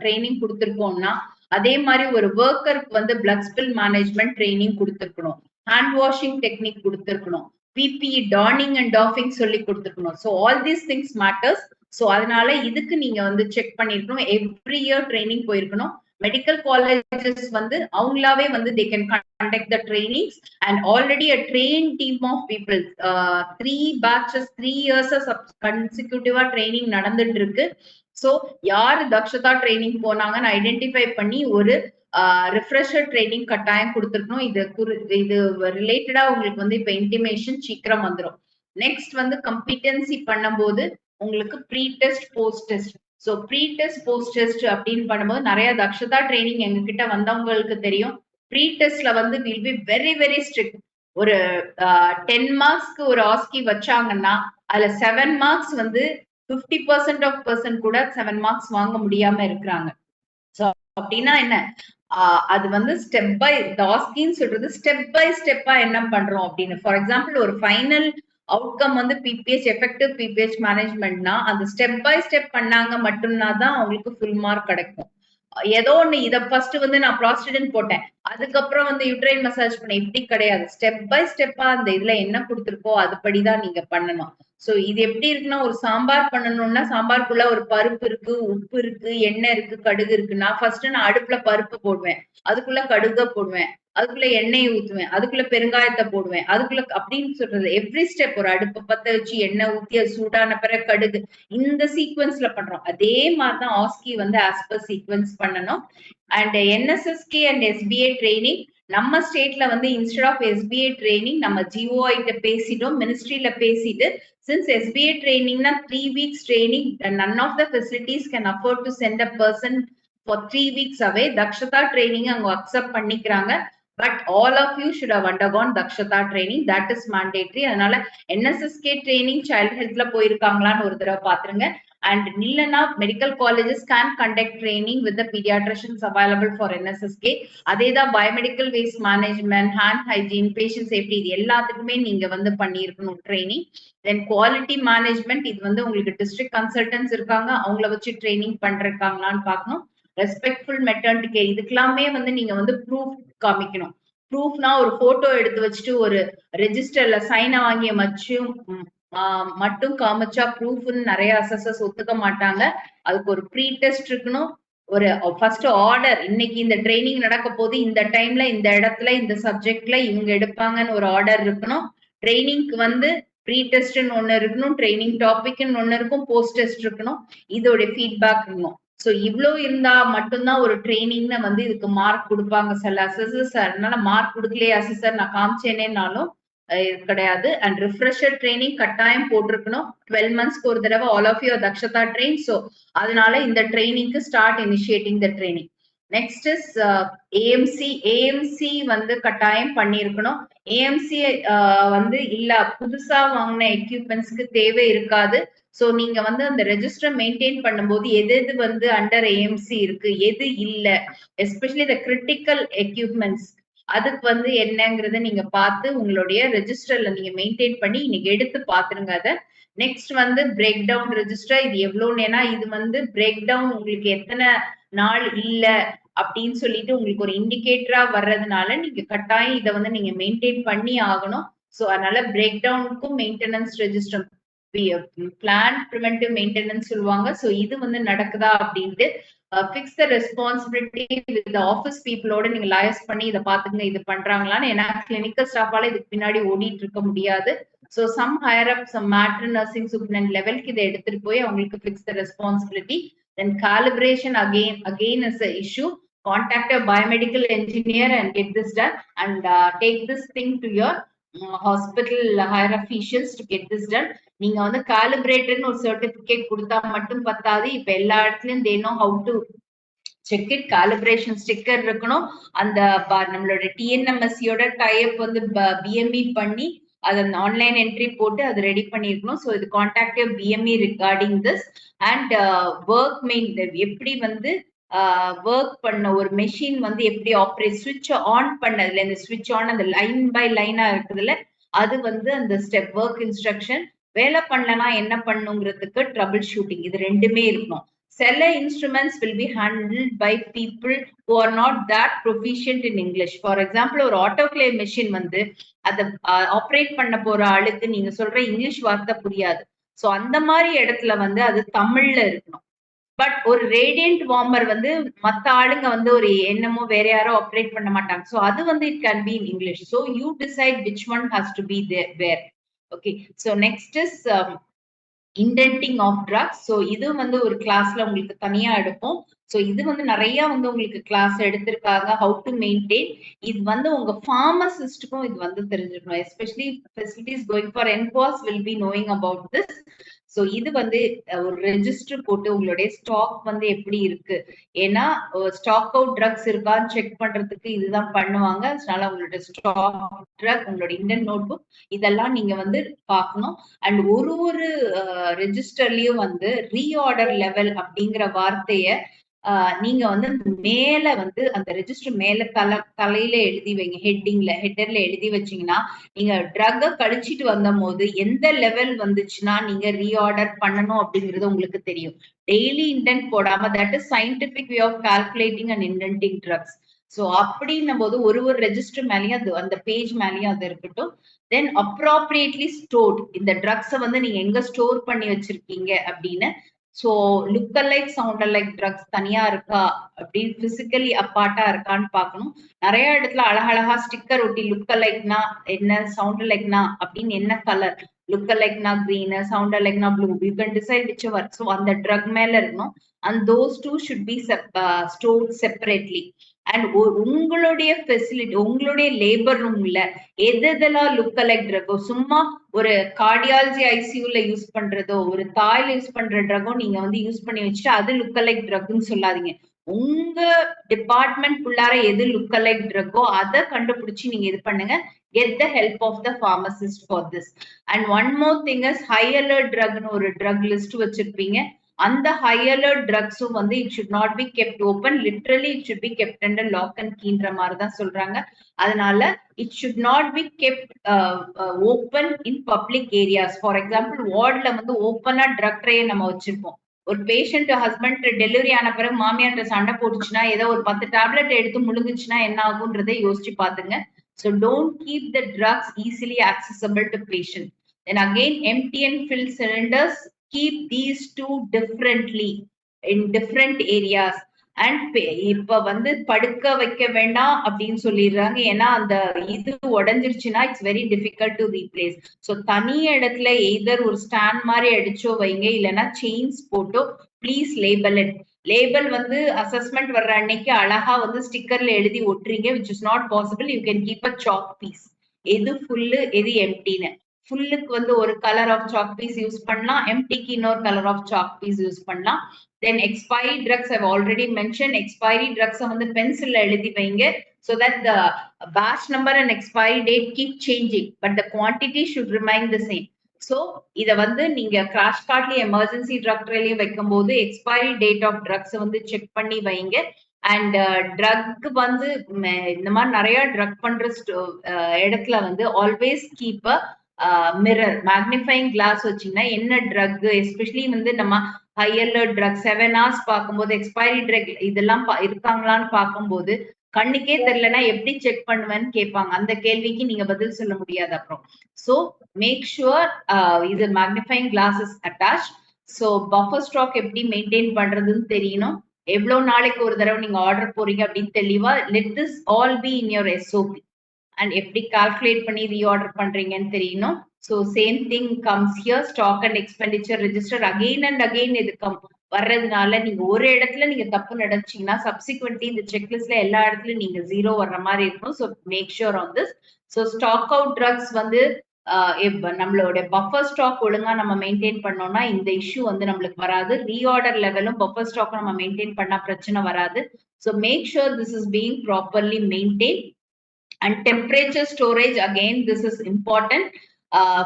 ட்ரைனிங் கொடுத்துருக்கோம்னா அதே மாதிரி ஒரு ஒர்க்கருக்கு வந்து பிளட் ஸ்பில் மேனேஜ்மெண்ட் ட்ரைனிங் கொடுத்துருக்கணும். ஹேண்ட் வாஷிங் டெக்னிக் கொடுத்துருக்கணும். PPE டார்னிங் அண்ட் டாஃபிங் சொல்லி கொடுத்துருக்கணும். So all these things matters. So அதனால இதுக்கு நீங்க வந்து செக் பண்ணிருக்கணும். எவ்ரி இயர் ட்ரைனிங் போயிருக்கணும். மெடிக்கல் காலேஜஸ் வந்து அவங்களாவே வந்து they can conduct the trainings and already a trained team of people 3 batches 3 years consecutive training நடந்துட்டு இருக்கு. ஸோ யாரு தக்ஷதா ட்ரைனிங் போனாங்கன்னு ஐடென்டிஃபை பண்ணி ஒரு ரிஃப்ரெஷர் ட்ரைனிங் கட்டாயம் கொடுத்துருக்கணும். இது ரிலேட்டடா உங்களுக்கு வந்து இப்ப இன்டிமேஷன் சீக்கிரம் வந்துடும். நெக்ஸ்ட் வந்து கம்பிட்டன்சி பண்ணும்போது உங்களுக்கு pre test, post test. So pre test, post test அப்படின்னு பண்ணும்போது நிறைய தக்ஷதா ட்ரைனிங் எங்ககிட்ட வந்தவங்களுக்கு தெரியும். ப்ரீ டெஸ்ட்ல வந்து will be very very strict. ஒரு 10 மார்க்ஸ்க்கு ஒரு ஆஸ்கி வச்சாங்கன்னா அதுல 7 மார்க்ஸ் வந்து 50% ஆஃப் பர்சன் கூட 7 மார்க்ஸ் வாங்க முடியாம இருக்கிறாங்க. ஸோ அப்படின்னா என்ன, அது வந்து ஸ்டெப் பை ஆஸ்கின்னு சொல்றது ஸ்டெப் பை ஸ்டெப்பா என்ன பண்றோம் அப்படின்னு. ஃபார் எக்ஸாம்பிள் ஒரு ஃபைனல் அவுட்கம் வந்து PPH எஃபெக்டிவ் PPH மேனேஜ்மெண்ட்னா அந்த ஸ்டெப் பை ஸ்டெப் பண்ணாங்க மட்டும்னா தான் அவங்களுக்கு ஃபுல் மார்க் கிடைக்கும். ஏதோ ஒண்ணு இதை ஃபர்ஸ்ட் வந்து நான் ப்ராஸ்டிடன் போட்டேன், அதுக்கப்புறம் வந்து யூட்ரைன் மசாஜ் பண்ணேன், இப்படி கிடையாது. ஸ்டெப் பை ஸ்டெப்பா அந்த இதுல என்ன கொடுத்துருக்கோ அதுபடிதான் நீங்க பண்ணணும். சோ இது எப்படி இருக்குன்னா, ஒரு சாம்பார் பண்ணணும்னா சாம்பாருக்குள்ள ஒரு பருப்பு இருக்கு, உப்பு இருக்கு, எண்ணெய் இருக்கு, கடுகு இருக்குன்னா ஃபர்ஸ்ட் நான் அடுப்புல பருப்பு போடுவேன், அதுக்குள்ள கடுக போடுவேன், அதுக்குள்ள எண்ணெயை ஊத்துவேன், அதுக்குள்ள பெருங்காயத்தை போடுவேன், அதுக்குள்ள அப்படின்னு சொல்றது. எவ்ரி ஸ்டெப் ஒரு அடுப்பை பத்த வச்சு எண்ணெய் ஊத்தி அது சூடான பிறகு கடுகு, இந்த சீக்வன்ஸ்ல பண்றோம். அதே மாதிரிதான் ஆஸ்கி வந்து ஆஸ் பர் சீக்வன்ஸ் பண்ணணும். And NSSK and SBA training நம்ம ஸ்டேட்ல வந்து இன்ஸ்டெட் ஆஃப் SBA ட்ரைனிங் நம்ம GOI கிட்ட பேசிட்டோம், மினிஸ்ட்ரியில பேசிட்டு. Since SBA training na 3 weeks training, none of the facilities can afford to send a person for 3 weeks away. Dakshata training அங்க accept பண்ணிக்கிறாங்க. But all of you should have undergone Dakshata training. That is mandatory. அதனால NSSK training child healthல போயிருக்காங்களான்னு ஒரு தடவை பாத்துருங்க. And Nilana medical colleges can conduct training with the pediatricians available for NSSK. அதேதா biomedical waste management, hand hygiene, patient safety இது எல்லாத்துக்குமே நீங்க வந்து பண்ணியிருக்கணும் ட்ரைனிங். தென் குவாலிட்டி மேனேஜ்மெண்ட், இது வந்து உங்களுக்கு டிஸ்ட்ரிக்ட் கன்சல்டன்ஸ் இருக்காங்க, அவங்கள வச்சு ட்ரைனிங் பண்றாங்களான்னு பார்க்கணும். ரெஸ்பெக்ட்ஃபுல் மெட்டர்னிட்டி கேர், இதுக்கெல்லாமே வந்து நீங்க வந்து ப்ரூஃப் காமிக்கணும். ப்ரூஃப்னா ஒரு போட்டோ எடுத்து வச்சுட்டு ஒரு ரெஜிஸ்டர்ல சைனை வாங்கிய மட்டும் காமிச்சா ப்ரூஃப்னு நிறைய அசஸர்ஸ் ஒத்துக்க மாட்டாங்க. அதுக்கு ஒரு ப்ரீ டெஸ்ட் இருக்கணும். ஒரு ஃபர்ஸ்ட் ஆர்டர், இன்னைக்கு இந்த ட்ரைனிங் நடக்க போது, இந்த டைம்ல இந்த இடத்துல இந்த சப்ஜெக்ட்ல இவங்க எடுப்பாங்கன்னு ஒரு ஆர்டர் இருக்கணும். ட்ரைனிங்க்கு வந்து ப்ரீ டெஸ்ட்னு ஒண்ணு இருக்கணும், ட்ரைனிங் டாபிக்னு ஒண்ணு இருக்கும், போஸ்ட் டெஸ்ட் இருக்கணும், இதோட ஃபீட்பேக் இருக்கணும். சோ இவ்ளோ இருந்தா மட்டும்தான் ஒரு ட்ரைனிங்ல வந்து இதுக்கு மார்க் கொடுப்பாங்க சில அசஸர்ஸ். அதனால மார்க் கொடுக்கலையே அசஸர் நான் காமிச்சேனேனாலும் கிடையாது. அண்ட் ரிஃப்ரெஷர் ட்ரைனிங் கட்டாயம் போட்டிருக்கணும். 12 monthsக்கு ஒரு தடவை all of you Dakshata train. So அதனால இந்த ட்ரைனிங்க்கு start initiating the training. Next is AMC. AMC வந்து கட்டாயம் பண்ணியிருக்கணும். ஏஎம்சி வந்து இல்ல புதுசா வாங்கின எக்யூப்மெண்ட்ஸ்க்கு தேவை இருக்காது. சோ நீங்க வந்து அந்த ரெஜிஸ்டர் மெயின்டைன் பண்ணும்போது எது எது வந்து அண்டர் ஏஎம்சி இருக்கு, எது இல்ல, எஸ்பெஷலி த கிரிட்டிக்கல் எக்யூப்மெண்ட்ஸ் அதுக்கு வந்து என்னங்கறத நீங்க பார்த்து உங்களுடைய ரெஜிஸ்டர்ல நீங்க மெயின்டைன் பண்ணி இன்னைக்கு எடுத்து பாத்துருங்க. அதை நெக்ஸ்ட் வந்து பிரேக் டவுன் ரெஜிஸ்டர். இது எவ்வளவுன்னா இது வந்து பிரேக் டவுன் உங்களுக்கு எத்தனை நாள் இல்ல அப்படின்னு சொல்லிட்டு உங்களுக்கு ஒரு இண்டிகேட்டரா வர்றதுனால நீங்க கட்டாயம் இதை வந்து நீங்க மெயின்டைன் பண்ணி ஆகணும். சோ அதனால பிரேக் டவுனுக்கும் maintenance register plan preventive maintenance சொல்லுவாங்க. சோ இது வந்து நடக்குதா அப்படின்ட்டு fix the responsibility with office பீப்புளோட நீங்க லயஸ் பண்ணி இதை பாத்துக்கங்க இது பண்றாங்களான்னு. ஏன்னா கிளினிக்கல் ஸ்டாஃபால இதுக்கு பின்னாடி ஓடிட்டு இருக்க முடியாது. So some higher up, some matron nursing superintendent லெவலுக்கு இதை எடுத்துட்டு போய் அவங்களுக்கு fix the responsibility. Then calibration again is a issue. Contact a biomedical engineer and get this done, and take this thing to your hospital higher officials to get this done. நீங்க வந்து காலிபிரேட்டர்னு ஒரு certificate கொடுத்தா மட்டும் பத்தாது. இப்ப எல்லா இடத்துலயும் they know how to check it. Calibration sticker இருக்கணும். அந்த நம்மளோட டிஎன்எம்எஸ்சியோட டைப் வந்து பிஎம்இ பண்ணி அதை ஆன்லைன் என்ட்ரி போட்டு அது ரெடி பண்ணிருக்கணும். ஸோ இது contact பிஎம்இ regarding this. And work main எப்படி வந்து ஒர்க் பண்ண ஒரு மெஷின் வந்து எப்படி ஆப்ரேட், ஸ்விட்ச் ஆன் பண்ணதுல இந்த ஸ்விட்ச் ஆன் அந்த லைன் பை லைனா இருக்குதுல்ல, அது வந்து அந்த ஸ்டெப் ஒர்க் இன்ஸ்ட்ரக்ஷன். வேலை பண்ணலனா என்ன பண்ணுங்கிறதுக்கு ட்ரபிள் ஷூட்டிங், இது ரெண்டுமே இருக்கணும். சில instruments will be handled by people who are not that proficient in English. For example ஒரு ஆட்டோக்ளேவ் மெஷின் வந்து அதை ஆப்ரேட் பண்ண போற ஆளுக்கு நீங்க சொல்ற இங்கிலீஷ் வார்த்தை புரியாது. சோ அந்த மாதிரி இடத்துல வந்து அது தமிழ்ல இருக்கணும். பட் ஒரு ரேடியன்ட் வார்மர் வந்து மத்த ஆளுங்க வந்து ஒரு என்னமோ வேற யாரோ ஆப்ரேட் பண்ண மாட்டாங்க. சோ அது வந்து it can be in English. So you decide which one has to be where. Okay, so next is indenting of drugs. So இது வந்து ஒரு கிளாஸ்ல உங்களுக்கு தனியா எடுப்போம். ஸோ இது வந்து நிறைய வந்து உங்களுக்கு கிளாஸ் எடுத்திருக்காங்க ஹவு டு மெயின்டைன். இது வந்து உங்க ஃபார்மசிஸ்டுக்கும் இது வந்து தெரிஞ்சுக்கணும். Especially facilities going for NQAS will be knowing about this. So இது வந்து ஒரு ரெஜிஸ்டர் போட்டு உங்களுடைய ஸ்டாக் வந்து எப்படி இருக்கு, ஏன்னா ஸ்டாக் அவுட் ட்ரக்ஸ் இருக்கான்னு செக் பண்றதுக்கு இதுதான் பண்ணுவாங்க. அதனால உங்களோட ஸ்டாக் ட்ரக், உங்களோட இந்தியன் நோட் புக் இதெல்லாம் நீங்க வந்து பார்க்கணும். அண்ட் ஒரு ரெஜிஸ்டர்லயும் வந்து ரீஆர்டர் லெவல் அப்படிங்கிற வார்த்தைய நீங்க வந்து மேல வந்து அந்த ரெஜிஸ்டர் மேல தலையில எழுதி வைங்க. ஹெட்டர்ல எழுதி வச்சீங்கன்னா நீங்க ட்ரக்க கழிச்சிட்டு வந்த போது எந்த லெவல் வந்துச்சுன்னா நீங்க ரீஆர்டர் பண்ணணும் அப்படிங்கிறது உங்களுக்கு தெரியும். டெய்லி இண்டென்ட் போடாம, that is scientific way of calculating and indenting drugs. So அப்படின்னும் போது ஒரு ரெஜிஸ்டர் மேலேயும் அது அந்த பேஜ் மேலேயும் அது இருக்கட்டும். தென் அப்ராப்ரியேட்லி ஸ்டோர்ட், இந்த ட்ரக்ஸை வந்து நீங்க எங்க ஸ்டோர் பண்ணி வச்சிருக்கீங்க அப்படின்னு. So look alike sound alike drugs தனியா இருக்கா அப்படின்னு பிசிக்கலி அப்பார்ட்டா இருக்கான்னு பார்க்கணும். நிறைய இடத்துல அழகழகா ஸ்டிக்கர் ஒட்டி லுக் அலைக்னா என்ன, சவுண்ட் அலைக்னா அப்படின்னு என்ன கலர், லுக் அலைக்னா கிரீன், சவுண்ட் அலைக்னா blue, you can decide which ever. So அந்த ட்ரக் மேல இருக்கணும். And those two should be stored separately. And உங்களுடைய ஃபெசிலிட்டி, உங்களுடைய லேபர் ரூம்ல எதெல்லாம் லுக் அலைக் ட்ரக்கோ, சும்மா ஒரு கார்டியாலஜி ஐசியூல யூஸ் பண்றதோ ஒரு தாய்ல யூஸ் பண்ற ட்ரக்கோ நீங்க வந்து யூஸ் பண்ணி வச்சுட்டு அது லுக் அலைக் ட்ரக்னு சொல்லாதீங்க. உங்க டிபார்ட்மெண்ட் குள்ளார எது லுக் அலைக் ட்ரக்கோ அதை கண்டுபிடிச்சு நீங்க இது பண்ணுங்க. Get the help of the pharmacist for this. And one more thing is high alert drug னு ஒரு drug list வச்சிருப்பீங்க. அந்த high alert drugsம் வந்து it should not be kept open. Literally it should be kept under lock and keyன்ற மாதிரி தான் சொல்றாங்க. அதனால it should not be kept open in public areas. For example, வார்ட்ல வந்து ஓப்பனா ட்ரக் ட்ரே நம்ம வச்சிருப்போம். ஒரு பேஷண்ட் ஹஸ்பண்ட் டெலிவரி ஆன பிறகு மாமியார்ட்ட சண்டை போட்டுச்சுன்னா ஏதோ ஒரு 10 டேப்லெட் எடுத்து முழுங்குச்சுன்னா என்ன ஆகுன்றதை யோசிச்சு பாத்துங்க. So don't keep the drugs easily accessible to patient. Then again, empty and filled cylinders, keep these two differently in different areas. And இப்ப வந்து படுக்க வைக்க வேண்டாம் அப்படின்னு சொல்லிடுறாங்க. ஏன்னா அந்த இது உடஞ்சிருச்சுன்னா it's very difficult to replace. So தனி இடத்துல எய்தர் ஒரு ஸ்டாண்ட் மாதிரி அடிச்சோ வைங்க, இல்லைன்னா செயின்ஸ் போட்டோ ப்ளீஸ் லேபல் இட். லேபல் வந்து அசஸ்மெண்ட் வர்ற அன்னைக்கு அழகா வந்து ஸ்டிக்கர்ல எழுதி ஒட்டுறீங்க, which is not possible. You can keep a chalk piece, எது ஃபுல்லு எது எம்டின்னு. ஃபுல்லுக்கு வந்து ஒரு colour of chalk piece use பண்ணலாம், எம்டிக்கு இன்னொரு colour of chalk piece use பண்ணலாம். Then expiry drugs I've already mentioned. Expiry drugs வந்து பென்சில்ல எழுதி வைங்க, so that the batch number and expiry date keep changing, but the quantity should remain the same. So இத வந்து நீங்க crash கார்ட்லயும் emergency drug ட்ரைலயும் வைக்கும் போது எக்ஸ்பைரி டேட் ஆஃப் ட்ரக்ஸ் வந்து செக் பண்ணி வைங்க. அண்ட் ட்ரக் வந்து இந்த மாதிரி நிறைய ட்ரக் பண்ற இடத்துல வந்து always keep a mirror, magnifying class வச்சீங்கன்னா என்ன ட்ரக், எஸ்பெஷலி வந்து நம்ம ஹையர் ட்ரக் 7 hours பார்க்கும்போது எக்ஸ்பைரி ட்ரக் இதெல்லாம் இருக்காங்களான்னு பார்க்கும்போது கண்ணுக்கே தெரியலன்னா எப்படி செக் பண்ணுவேன்னு கேட்பாங்க. அந்த கேள்விக்கு நீங்க பதில் சொல்ல முடியாது அப்புறம். ஸோ மேக் ஷுவர் இது magnifying glasses attach. So buffer stock எப்படி மெயின்டைன் பண்றதுன்னு தெரியணும். எவ்வளவு நாளைக்கு ஒரு தடவை நீங்க ஆர்டர் போறீங்க அப்படின்னு தெளிவா let this all be in your SOP. And எப்படி கால்குலேட் பண்ணி ரீஆர்டர் பண்றீங்கன்னு தெரியணும். So same thing comes here, stock and expenditure register again and again இது வர்றதுனால நீங்க ஒரு இடத்துல நீங்க தப்பு நடந்துச்சீங்கன்னா சப்சிக்வெண்ட்லி இந்த செக்லிஸ்ட்ல எல்லா இடத்துலயும் நீங்க ஜீரோ வர்ற மாதிரி இருக்கும். So make sure on this. So stock out drugs வந்து நம்மளோட பஃபர் ஸ்டாக் ஒழுங்கா நம்ம மெயின்டைன் பண்ணோம்னா இந்த இஷ்யூ வந்து நம்மளுக்கு வராது. ரீஆர்டர் லெவலும் பஃபர் ஸ்டாக் நம்ம மெயின்டைன் பண்ணா பிரச்சனை வராது. So make sure this is being properly maintain. And temperature storage again this is important.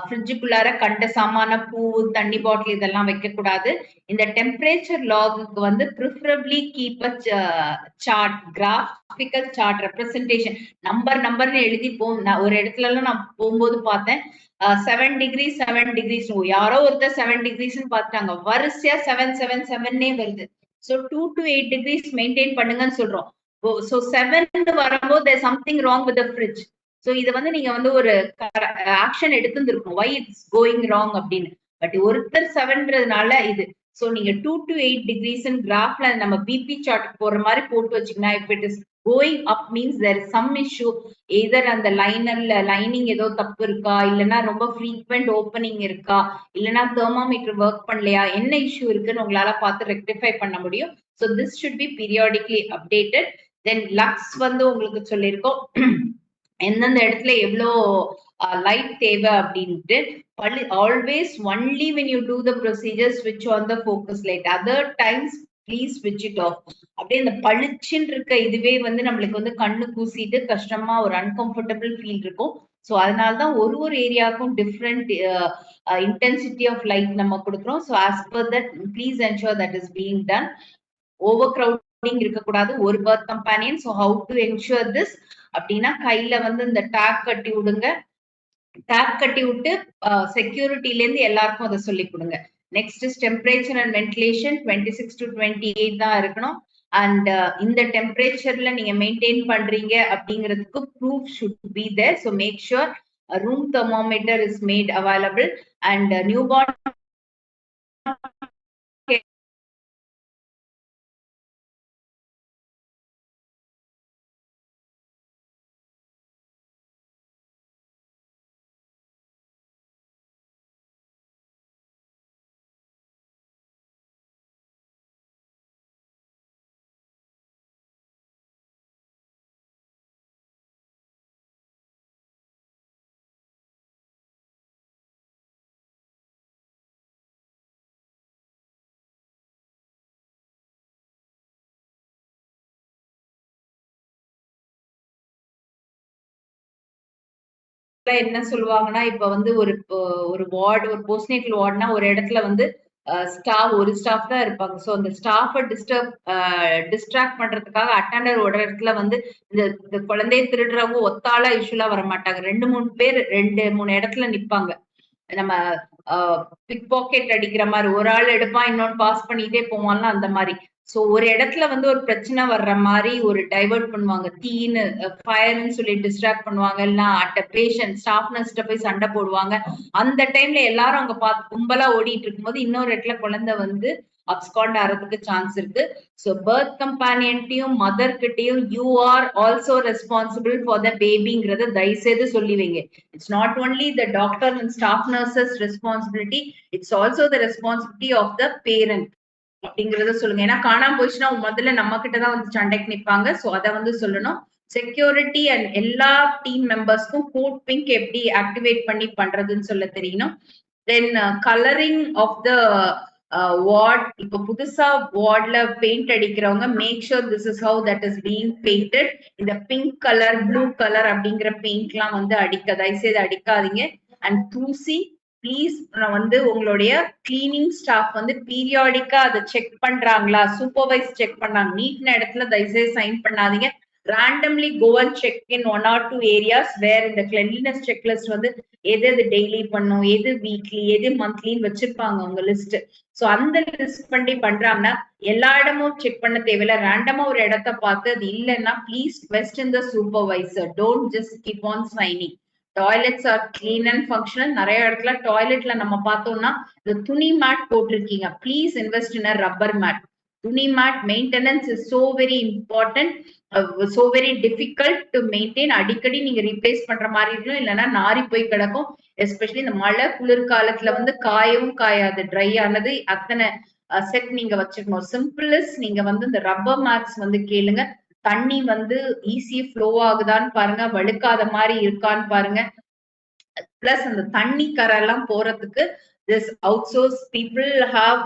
ஃப்ரிட்ஜுக்குள்ளார கண்ட சாமான, பூ, தண்ணி பாட்டில் இதெல்லாம் வைக்க கூடாது. இந்த டெம்பரேச்சர் லாகுக்கு வந்து preferably keep a chart, graphical chart representation, நம்பர்னு எழுதி ஒரு இடத்துல எல்லாம் நான் போகும்போது பார்த்தேன் 7 degrees 7 degrees, யாரோ ஒருத்தர் 7 degrees பார்த்துட்டாங்க, வரிசையா 7 வருது. ஸோ 2 to 8 degrees மெயின்டைன் பண்ணுங்கன்னு சொல்றோம். ஸோ 7 வரும்போது there's something wrong with the fridge. So இது வந்து நீங்க வந்து ஒரு ஆக்ஷன் எடுத்துருக்கும், வை இட்ஸ் கோயிங் ராங் அப்படின்னு. பட் ஒருத்தர் 7ன்றதுனால இது. சோ நீங்க 2 to 8 degrees கிராஃப்ல நம்ம பிபி சார்ட் போற மாதிரி போட்டு வச்சீங்கன்னா, if it is going up means there is some issue. Either அந்த லைனர்ல லைனிங் ஏதோ தப்பு இருக்கா, இல்லைன்னா ரொம்ப ஃப்ரீக்வெண்ட் ஓப்பனிங் இருக்கா, இல்லைன்னா தெர்மோமீட்டர் ஒர்க் பண்ணலையா, என்ன இஷ்யூ இருக்குன்னு உங்களால பார்த்து ரெக்டிஃபை பண்ண முடியும். So this should be periodically updated. Then lux வந்து உங்களுக்கு சொல்லியிருக்கோம் எந்தெந்த இடத்துல எவ்வளோ லைட் தேவை அப்படின்ட்டு. Always only when you two the procedure ஸ்விட்ச் on the focus light, other times please ஸ்விட்ச் இட் ஆஃப். அப்படியே இந்த பளிச்சுன்னு இருக்க இதுவே வந்து நம்மளுக்கு வந்து கண்ணு கூசிட்டு கஷ்டமா ஒரு அன்கம்ஃபர்டபுள் ஃபீல் இருக்கும். ஸோ அதனாலதான் ஒரு ஏரியாவுக்கும் டிஃப்ரெண்ட் இன்டென்சிட்டி ஆஃப் லைட் நம்ம கொடுக்குறோம். So as per that please ensure that is being done. Over crowding இருக்கக்கூடாது, ஒரு birth companion. So how to ensure this அப்படின்னா, கையில வந்து இந்த டேப் கட்டி விடுங்க. டேப் கட்டி விட்டு செக்யூரிட்டில இருந்து எல்லாருக்கும் அதை சொல்லி கொடுங்க. Next is temperature and ventilation 26 to 28 தான் இருக்கணும். அண்ட் இந்த டெம்பரேச்சர்ல நீங்க மெயின்டைன் பண்றீங்க அப்படிங்கிறதுக்கு proof should be there. So make sure room thermometer is made available. And newborn என்ன சொல்லுவாங்கன்னா, இப்ப வந்து ஒரு வார்டு, ஒரு போஸ்ட்நேட்டல் வார்டுனா ஒரு இடத்துல வந்து ஒரு ஸ்டாஃப் தான் இருப்பாங்க. சோ அந்த ஸ்டாஃபை டிஸ்ட்ராக்ட் பண்றதுக்காக அட்டெண்டர் ஒரு இடத்துல வந்து இந்த குழந்தைய திருடுறவங்க ஒத்தாளா யூஸ்வலா வர மாட்டாங்க. 2-3 பேர் 2-3 இடத்துல நிப்பாங்க. நம்ம பிக் பாக்கெட் அடிக்கிற மாதிரி ஒரு ஆள் எடுப்பான் இன்னொன்னு பாஸ் பண்ணிட்டே போவான்ல அந்த மாதிரி. சோ ஒரு இடத்துல வந்து ஒரு பிரச்சனை வர்ற மாதிரி ஒரு டைவர்ட் பண்ணுவாங்க, தீன்னு ஃபயர்னு சொல்லி டிஸ்ட்ராக்ட் பண்ணுவாங்க, இல்ல அட்ட பேஷண்ட் ஸ்டாஃப் நர்ஸ்ட போய் சண்டை போடுவாங்க. அந்த டைம்ல எல்லாரும் அங்க பார்த்து கும்பலா ஓடிட்டு இருக்கும்போது இன்னொரு இடத்துல குழந்தை வந்து அப்ஸ்காண்ட் ஆறதுக்கு சான்ஸ் இருக்கு. சோ பர்த் கம்பானியன்ட்டையும் மதர் கிட்டையும் you are also responsible for the பேபிங்கிறத தயவுசெய்து சொல்லி வைங்க. It's not only the doctor and staff nurses responsibility, it's also the responsibility of the parent அப்படிங்கறத சொல்லுங்க. ஏன்னா காணாம போச்சுன்னா முதல்ல நம்ம கிட்டதான் வந்து சண்டைக்கு நிற்பாங்க. சோ அதை வந்து சொல்லணும். செக்யூரிட்டி அண்ட் எல்லா டீம் மெம்பர்ஸ்க்கும் கோட் பிங்க் எப்படி ஆக்டிவேட் பண்ணி பண்றதுன்னு சொல்ல தெரியணும். Then colouring of the ward, இப்ப புதுசா வார்ட்ல பெயிண்ட் அடிக்கிறவங்க make sure this is how that is being painted. இந்த பிங்க் கலர் ப்ளூ கலர் அப்படிங்கிற பெயிண்ட் எல்லாம் வந்து தயவுசெய்து அடிக்காதீங்க. அண்ட் தூசி ப்ளீஸ் வந்து உங்களுடைய கிளீனிங் ஸ்டாஃப் வந்து பீரியாடிக்கா அதை செக் பண்றாங்களா, சூப்பர்வைஸ் செக் பண்றாங்க. நீட்ன இடத்துல தயவுசெய்து சைன் பண்ணாதீங்க. randomly go and check in 1 or 2 areas where இந்த cleanliness checklist வந்து எது டெய்லி பண்ணும், எது வீக்லி, எது மந்த்லின்னு வச்சிருப்பாங்க உங்க லிஸ்ட். சோ அந்த லிஸ்ட் பண்ணி பண்றாங்கன்னா எல்லா இடமும் செக் பண்ண தேவையில்ல. ரேண்டமா ஒரு இடத்த பார்த்து அது இல்லைன்னா please question the supervisor, don't just keep on signing. Toilets are clean and functional. நிறைய இடத்துல டாய்லெட்ல நம்ம பார்த்தோம்னா இந்த துணி மேட் போட்டிருக்கீங்க, please invest in a rubber mat. துணி mat maintenance is so very important, so very difficult to maintain. அடிக்கடி நீங்க ரீப்ளேஸ் பண்ற மாதிரி இருக்கும், இல்லைன்னா நாரி போய் கிடக்கும். எஸ்பெஷலி இந்த மழை குளிர்காலத்துல வந்து காயவும் காயாது, ட்ரை ஆனது அத்தனை செட் நீங்க வச்சுக்கணும். சிம்பிளஸ் நீங்க வந்து இந்த ரப்பர் மேட்ஸ் வந்து கேளுங்க. தண்ணி வந்து ஈஸி ஃப்ளோ ஆகுதான்னு பாருங்க, வழுக்காத மாதிரி இருக்கான்னு பாருங்க. பிளஸ் அந்த தண்ணி கரெல்லாம் போறதுக்கு this outsource people have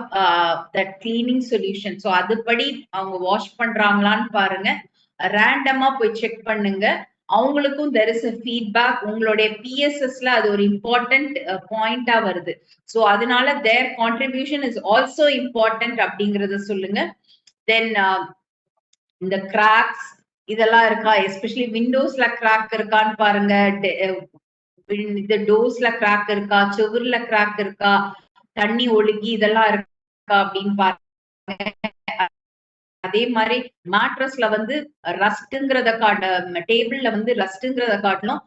that cleaning solution. So அதுபடி அவங்க வாஷ் பண்றாங்களான்னு பாருங்க. ரேண்டமா போய் செக் பண்ணுங்க. அவங்களுக்கும் தெர் இஸ் a feedback. உங்களுடைய பிஎஸ்எஸ்ல அது ஒரு இம்பார்ட்டன்ட் பாயிண்டா வருது. ஸோ அதனால தேர் கான்ட்ரிபியூஷன் இஸ் ஆல்சோ இம்பார்ட்டன்ட் அப்படிங்கறத சொல்லுங்க. தென் இந்த கிராக்ஸ் இதெல்லாம் இருக்கா, எஸ்பெஷலி விண்டோஸ்ல கிராக் இருக்கான்னு பாருங்க. இந்த டோர்ஸ்ல கிராக் இருக்கா, செவுர்ல கிராக் இருக்கா, தண்ணி ஒழுகி இதெல்லாம் இருக்கா அப்படின்னு பாருங்க. அதே மாதிரி மேட்ரஸ்ல வந்து ரஸ்ட்ங்கிறத டேபிள்ல வந்து ரஸ்ட்ங்கிறத காட்டிலும்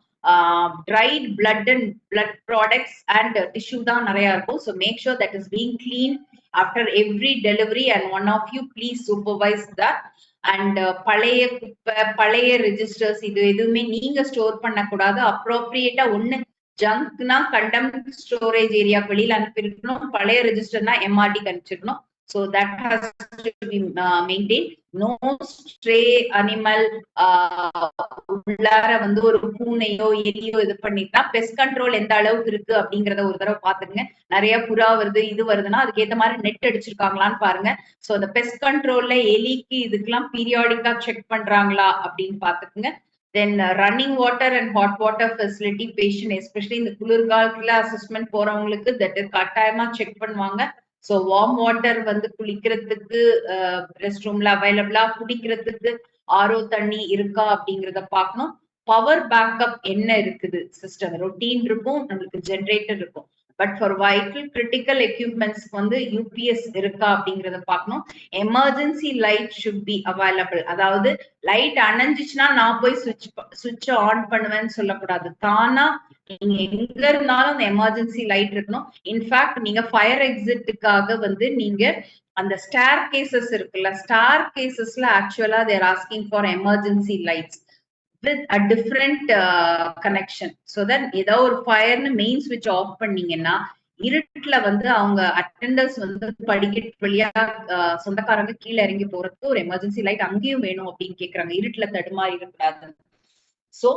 dried blood and blood products and tissue தான் நிறைய இருக்கும். So make sure that is being clean after every delivery and one of you please supervise that. And பழைய குப்பை, பழைய ரெஜிஸ்டர்ஸ் இது எதுவுமே நீங்க ஸ்டோர் பண்ணக்கூடாது. அப்ரோப்ரியேட்டா ஒண்ணு ஜங்க்னா கண்டம் ஸ்டோரேஜ் ஏரியா வெளியில அனுப்பியிருக்கணும், பழைய ரெஜிஸ்டர்னா MRT அனுப்பிச்சிருக்கணும். So that has to be maintained. No stray animal உள்ளார வந்து ஒரு பூனையோ எலியோ இது பண்ணிட்டா பெஸ்ட் கண்ட்ரோல் எந்த அளவுக்கு இருக்கு அப்படிங்கறத ஒரு தடவை பாத்துக்கங்க. நிறைய புறா வருது இது வருதுன்னா அதுக்கு ஏத்த மாதிரி நெட் அடிச்சிருக்காங்களான்னு பாருங்க. சோ அந்த பெஸ்ட் கண்ட்ரோல்ல எலிக்கு இதுக்கெல்லாம் பீரியாடிக்கா செக் பண்றாங்களா அப்படின்னு பாத்துக்குங்க. Then running water and hot water facility patient especially இந்த குளிர்காலத்துல அசஸ்மெண்ட் போறவங்களுக்கு தட் கட்டாயமா செக் பண்ணுவாங்க. ஸோ வார்ம் வாட்டர் வந்து குளிக்கிறதுக்கு ரெஸ்ட் ரூம்ல அவைலபிளா, குடிக்கிறதுக்கு ஆரோ தண்ணி இருக்கா அப்படிங்கிறத பார்க்கணும். பவர் பேக்கப் என்ன இருக்குது சிஸ்டம், ரொட்டீன் இருக்கும், நம்மளுக்கு ஜென்ரேட்டர் இருக்கும். பட் ஃபார் வைட்டல் கிரிட்டிக்கல் எக்யூப்மெண்ட்ஸ்க்கு வந்து யூபிஎஸ் இருக்கா அப்படிங்கிறத பார்க்கணும். Emergency light should be available. அதாவது லைட் அணைஞ்சிச்சுன்னா நான் போய் சுவிட்ச் ஆன் பண்ணுவேன்னு சொல்லக்கூடாது. தானா நீங்க எங்க இருந்தாலும் அந்த எமர்ஜென்சி லைட் இருக்கணும். இன்ஃபேக்ட் நீங்க ஃபயர் எக்ஸிட்டுக்காக வந்து நீங்க அந்த ஸ்டார் கேசஸ் இருக்குல்ல, ஸ்டார் கேசஸ்ல ஆக்சுவலா they're asking for emergency lights with a different connection, so that ஏதோ ஒரு ஃபயர்னு மெயின் ஸ்விட்ச் ஆஃப் பண்ணீங்கன்னா இருட்டுல வந்து அவங்க அட்டெண்டர்ஸ் வந்து படிக்கட்டு வழியா சொந்தக்காரங்க கீழே இறங்கி போறதுக்கு ஒரு எமர்ஜென்சி லைட் அங்கேயும் வேணும் அப்படின்னு கேக்குறாங்க. இருட்டுல தடுமாறி இருக்கக்கூடாது. சோ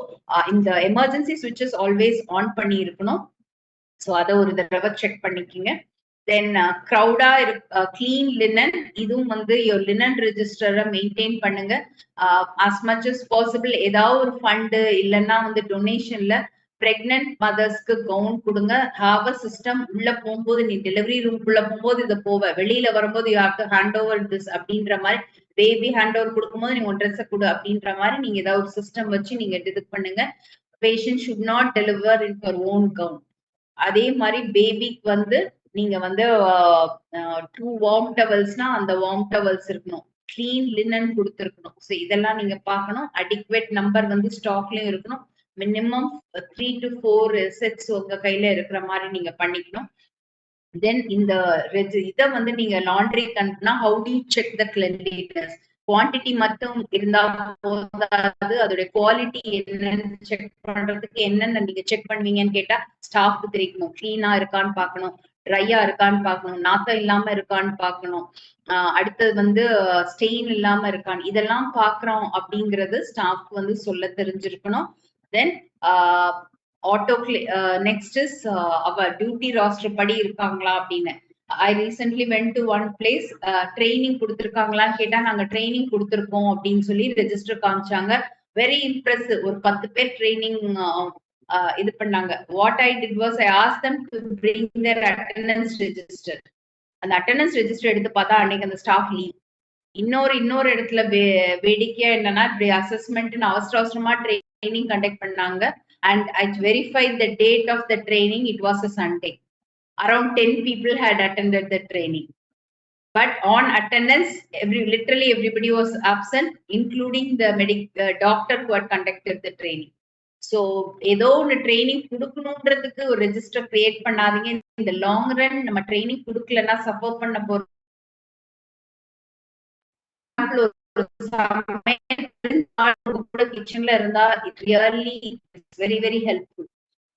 இந்த எமர்ஜென்சி ஸ்விட்சஸ் ஆல்வேஸ் ஆன் பண்ணி இருக்கணும். சோ அதை ஒரு தடவை செக் பண்ணிக்கிங்க. தென் க்ரௌடா கிளீன் லினன், இதுவும் வந்து லினன் ரெஜிஸ்டரை மெயின்டைன் பண்ணுங்க. அஸ் மச் அஸ் பாசிபிள் ஏதாவது ஒரு ஃபண்டு இல்லைன்னா வந்து டொனேஷன்ல பிரெக்னன்ட் மதர்ஸ்க்கு கவுன் கொடுங்க. Have a system. உள்ள போகும்போது நீ டெலிவரி ரூம்குள்ள போகும்போது இதை போவ, வெளியில வரும்போது you have to hand over this அப்படின்ற மாதிரி, பேபி ஹேண்ட் ஓவர் கொடுக்கும்போது நீங்க ஒரு ட்ரெஸ்ஸை கொடு அப்படின்ற மாதிரி நீங்க ஏதாவது ஒரு சிஸ்டம் வச்சு நீங்க இது பண்ணுங்க. Patient should not deliver in her own gown. அதே மாதிரி பேபிக்கு வந்து நீங்க வந்து 2 வார்ம் டவல்ஸ்னா அந்த வார்ம் டவல்ஸ் இருக்கணும், கிளீன் லினன் கொடுத்துருக்கணும். ஸோ இதெல்லாம் நீங்க பார்க்கணும். அடிக்வேட் நம்பர் வந்து ஸ்டாக்லயும் இருக்கணும். மினிமம் 3 to 4 செட்ஸ் உங்க கையில இருக்கிற மாதிரி நீங்க பண்ணிக்கணும். தென் இந்த இதை வந்து நீங்க லாண்ட்ரி கண்ட்னா how to check the cleanliness? Quantity மட்டும் இருந்தா போதாது, அதோட குவாலிட்டி என்னன்னு செக் பண்றதுக்கு என்னென்ன நீங்க செக் பண்ணுவீங்கன்னு கேட்டா ஸ்டாஃப்க்கு தெரிவிக்கணும். கிளீனா இருக்கான்னு பார்க்கணும், ட்ரையா இருக்கான்னு பார்க்கணும், நாத்தம் இல்லாம இருக்கான்னு பார்க்கணும், அடுத்தது வந்து ஸ்டெயின் இல்லாம இருக்கான்னு, இதெல்லாம் பாக்குறோம் அப்படிங்கிறது ஸ்டாஃப்க்கு வந்து சொல்ல தெரிஞ்சிருக்கணும். தென் next is our duty roster படி இருக்காங்களா அப்படின்னு. I recently went to one place, training கொடுத்திருக்காங்களான்னு கேட்டா நாங்க ட்ரைனிங் கொடுத்திருக்கோம் அப்படின்னு சொல்லி ரெஜிஸ்டர் காமிச்சாங்க. Very impressive. ஒரு 10 பேர் ட்ரைனிங் இது பண்ணாங்க. What I did was I ask them to bring their attendance register. அந்த அட்டெண்டன்ஸ் ரெஜிஸ்டர் எடுத்து பார்த்தா அன்னைக்கு அந்த ஸ்டாஃப் லீவ். இன்னொரு இடத்துல வேடிக்கையா என்னன்னா, இப்படி அசஸ்மெண்ட் அவசர அவசரமா ட்ரைனிங் கண்டக்ட் பண்ணாங்க. And I verified the date of the training. It was a Sunday. Around 10 people had attended the training. But on attendance, literally everybody was absent, including the doctor who had conducted the training. So, ஏதோ ஒரு training கொடுக்கணுன்றதுக்கு ஒரு register create பண்ணாதீங்க. இந்த long run நம்ம training கொடுக்கலன்னா support பண்ண போறோம். கிச்சன்ல இருந்தா it really very very helpful.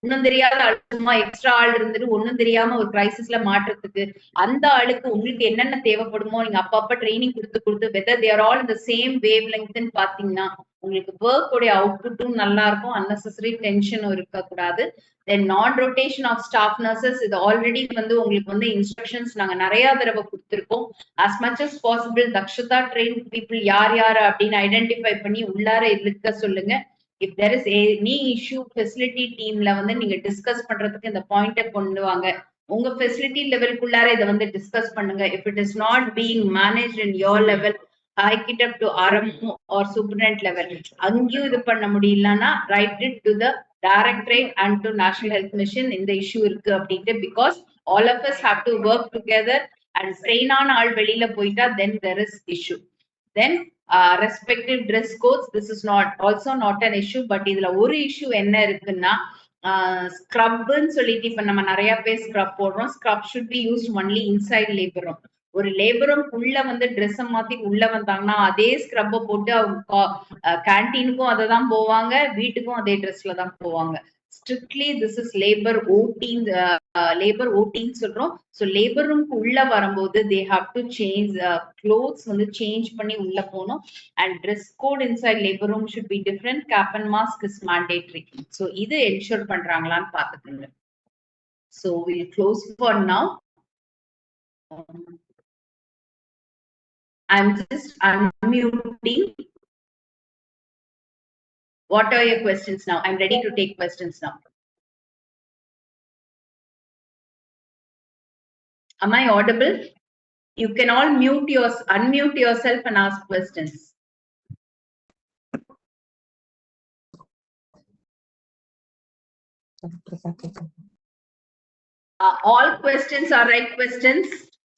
ஒன்னும் தெரியாத ஆள் சும்மா எக்ஸ்ட்ரா ஆள் இருந்துட்டு ஒன்னும் தெரியாம ஒரு கிரைசிஸ்ல மாற்றத்துக்கு அந்த ஆளுக்கு உங்களுக்கு என்னென்ன தேவைப்படுமோ நீங்க அப்பப்ப ட்ரைனிங் கொடுத்து வெதர் தேர் ஆல் இந்த சேம் வேவ் லெங்க்த்னு பாத்தீங்கன்னா உங்களுக்கு ஒர்க் உடைய அவுட்புட்டும் நல்லா இருக்கும், அன்னெசரி டென்ஷனும் இருக்கக்கூடாது. தென் நான் ரொட்டேஷன் ஆஃப் ஸ்டாஃப் நர்சஸ், இது ஆல்ரெடி வந்து உங்களுக்கு வந்து இன்ஸ்ட்ரக்ஷன்ஸ் நாங்க நிறைய தடவை கொடுத்துருக்கோம். as much as possible Dakshata train people யார் யார் அப்படின்னு ஐடென்டிஃபை பண்ணி உள்ளார இருக்க சொல்லுங்க. if there is any issue facility teamல வந்து நீங்க டிஸ்கஸ் பண்றதுக்கு இந்த பாயிண்ட கொண்டு வாங்க. உங்க ஃபெசிலிட்டி லெவலுக்குள்ளார இதை வந்து டிஸ்கஸ் பண்ணுங்க. if it is not being managed in your level, hike it up to RMO or superintendent level. அங்கேயும் இது பண்ண முடியலன்னா write it to the directorate and to National Health Mission. இந்த இஷ்யூ இருக்கு அப்படின்ட்டு, because all of us have to work together and train on ஆள் வெளியில போயிட்டா then there is issue. Then respective dress codes, this is also not an issue. But இதுல ஒரு issue என்ன இருக்குன்னா, ஸ்க்ரப்னு சொல்லிட்டு இப்ப நம்ம நிறைய பேர் ஸ்க்ரப் போடுறோம். Scrub should be used only inside labor room. ஒரு லேபரும் உள்ள வந்து ட்ரெஸ் மாத்தி உள்ள வந்தாங்கன்னா அதே ஸ்க்ரப்பை போட்டு அவங்க கேன்டீனுக்கும் அதை தான் போவாங்க, வீட்டுக்கும் அதே ட்ரெஸ்ல தான் போவாங்க. ஸ்ட்ரிக்ட்லி திஸ் இஸ் லேபர் ஓட்டின்னு சொல்றோம். ஸோ லேபர் ரூம்க்கு உள்ள வரும்போது they have to change clothes வந்து சேஞ்ச் பண்ணி உள்ள போகணும். And dress code inside labour room should be different. Cap and mask is mandatory. So இது என்ஷூர் பண்றாங்களான்னு பார்த்துக்கோங்க. So will close for now. I'm just unmuting. What are your questions now? I'm ready to take questions now. Am I audible? You can all unmute yourself and ask questions. All questions are right questions.